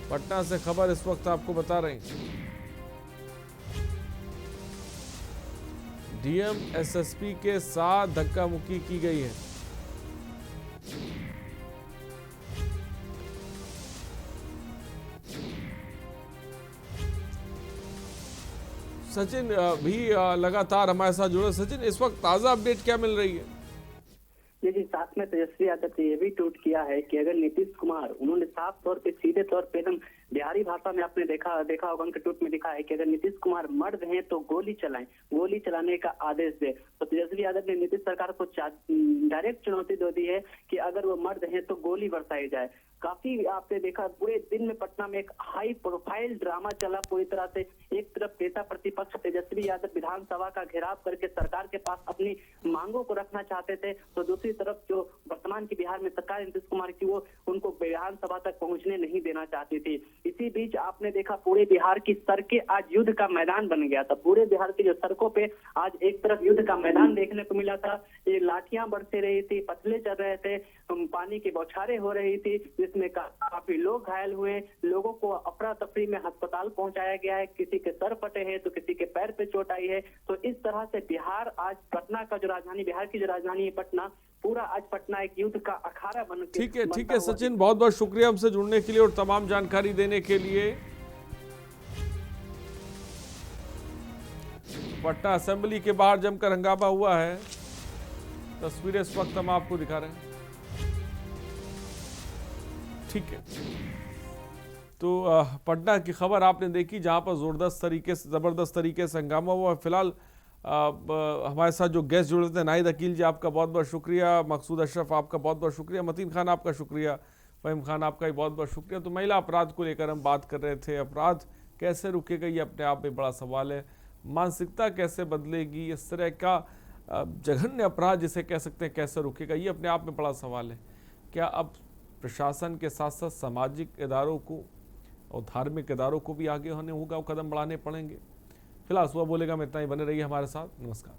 पटना से खबर इस वक्त आपको बता रहे हैं। डीएम एसएसपी के साथ धक्का मुक्की की गई है। सचिन भी लगातार हमारे साथ जुड़े। सचिन, इस वक्त ताजा अपडेट क्या मिल रही है? जी, साथ में तेजस्वी यादव ने ये भी ट्वीट किया है कि अगर नीतीश कुमार, उन्होंने साफ तौर पे, सीधे तौर पे एकदम बिहारी भाषा में आपने देखा होगा, उनके ट्वीट में लिखा है कि अगर नीतीश कुमार मर्द हैं तो गोली चलाएं, गोली चलाने का आदेश दे। तो तेजस्वी यादव ने नीतीश सरकार को डायरेक्ट चुनौती दे दी है कि अगर वो मर्द हैं तो गोली बरसाई जाए। काफी आपने देखा पूरे दिन में पटना में एक हाई प्रोफाइल ड्रामा चला पूरी तरह से। एक तरफ नेता प्रतिपक्ष तेजस्वी यादव विधानसभा का घेराव करके सरकार के पास अपनी मांगों को रखना चाहते थे, तो दूसरी तरफ जो वर्तमान की बिहार में सरकार नीतीश कुमार की वो उनको विधानसभा तक पहुंचने नहीं देना चाहती थी। इसी बीच आपने देखा पूरे बिहार की सड़कें आज युद्ध का मैदान बन गया था। पूरे बिहार की जो सड़कों पे आज एक तरफ युद्ध का मैदान देखने को मिला था, ये लाठियां बरसे रही थी, पथले चल रहे थे, पानी की बौछारें हो रही थी, जिसमें काफी लोग घायल हुए। लोगों को अफरा तफरी में अस्पताल पहुंचाया गया है, किसी के सर फटे हैं तो किसी के पैर पे चोट आई है। तो इस तरह से बिहार आज पटना का जो राजधानी, बिहार की जो राजधानी है पटना, पूरा आज पटना एक युद्ध का अखाड़ा बन के ठीक है सचिन, बहुत बहुत शुक्रिया हमसे जुड़ने के लिए और तमाम जानकारी देने के लिए। पटना असेंबली के बाहर जमकर हंगामा हुआ है, तस्वीरें इस वक्त हम आपको दिखा रहे हैं। ठीक है, तो पटना की खबर आपने देखी जहां पर जबरदस्त तरीके से हंगामा हुआ। फिलहाल हमारे साथ जो गेस्ट जुड़े थे, नाहिद अकील जी आपका बहुत बहुत शुक्रिया, मकसूद अशरफ आपका बहुत बहुत शुक्रिया, मतीन खान आपका शुक्रिया, फ़हीम खान आपका भी बहुत बहुत शुक्रिया। तो महिला अपराध को लेकर हम बात कर रहे थे, अपराध कैसे रुकेगा ये अपने आप में बड़ा सवाल है, मानसिकता कैसे बदलेगी, इस तरह का जघन्य अपराध जिसे कह सकते हैं कैसे रुकेगा, ये अपने आप में बड़ा सवाल है। क्या अब प्रशासन के साथ साथ सामाजिक इदारों को और धार्मिक इदारों को भी आगे होने होगा, कदम बढ़ाने पड़ेंगे। फिलहाल सुबह बोलेगा में इतना ही, बने रहिए हमारे साथ। नमस्कार।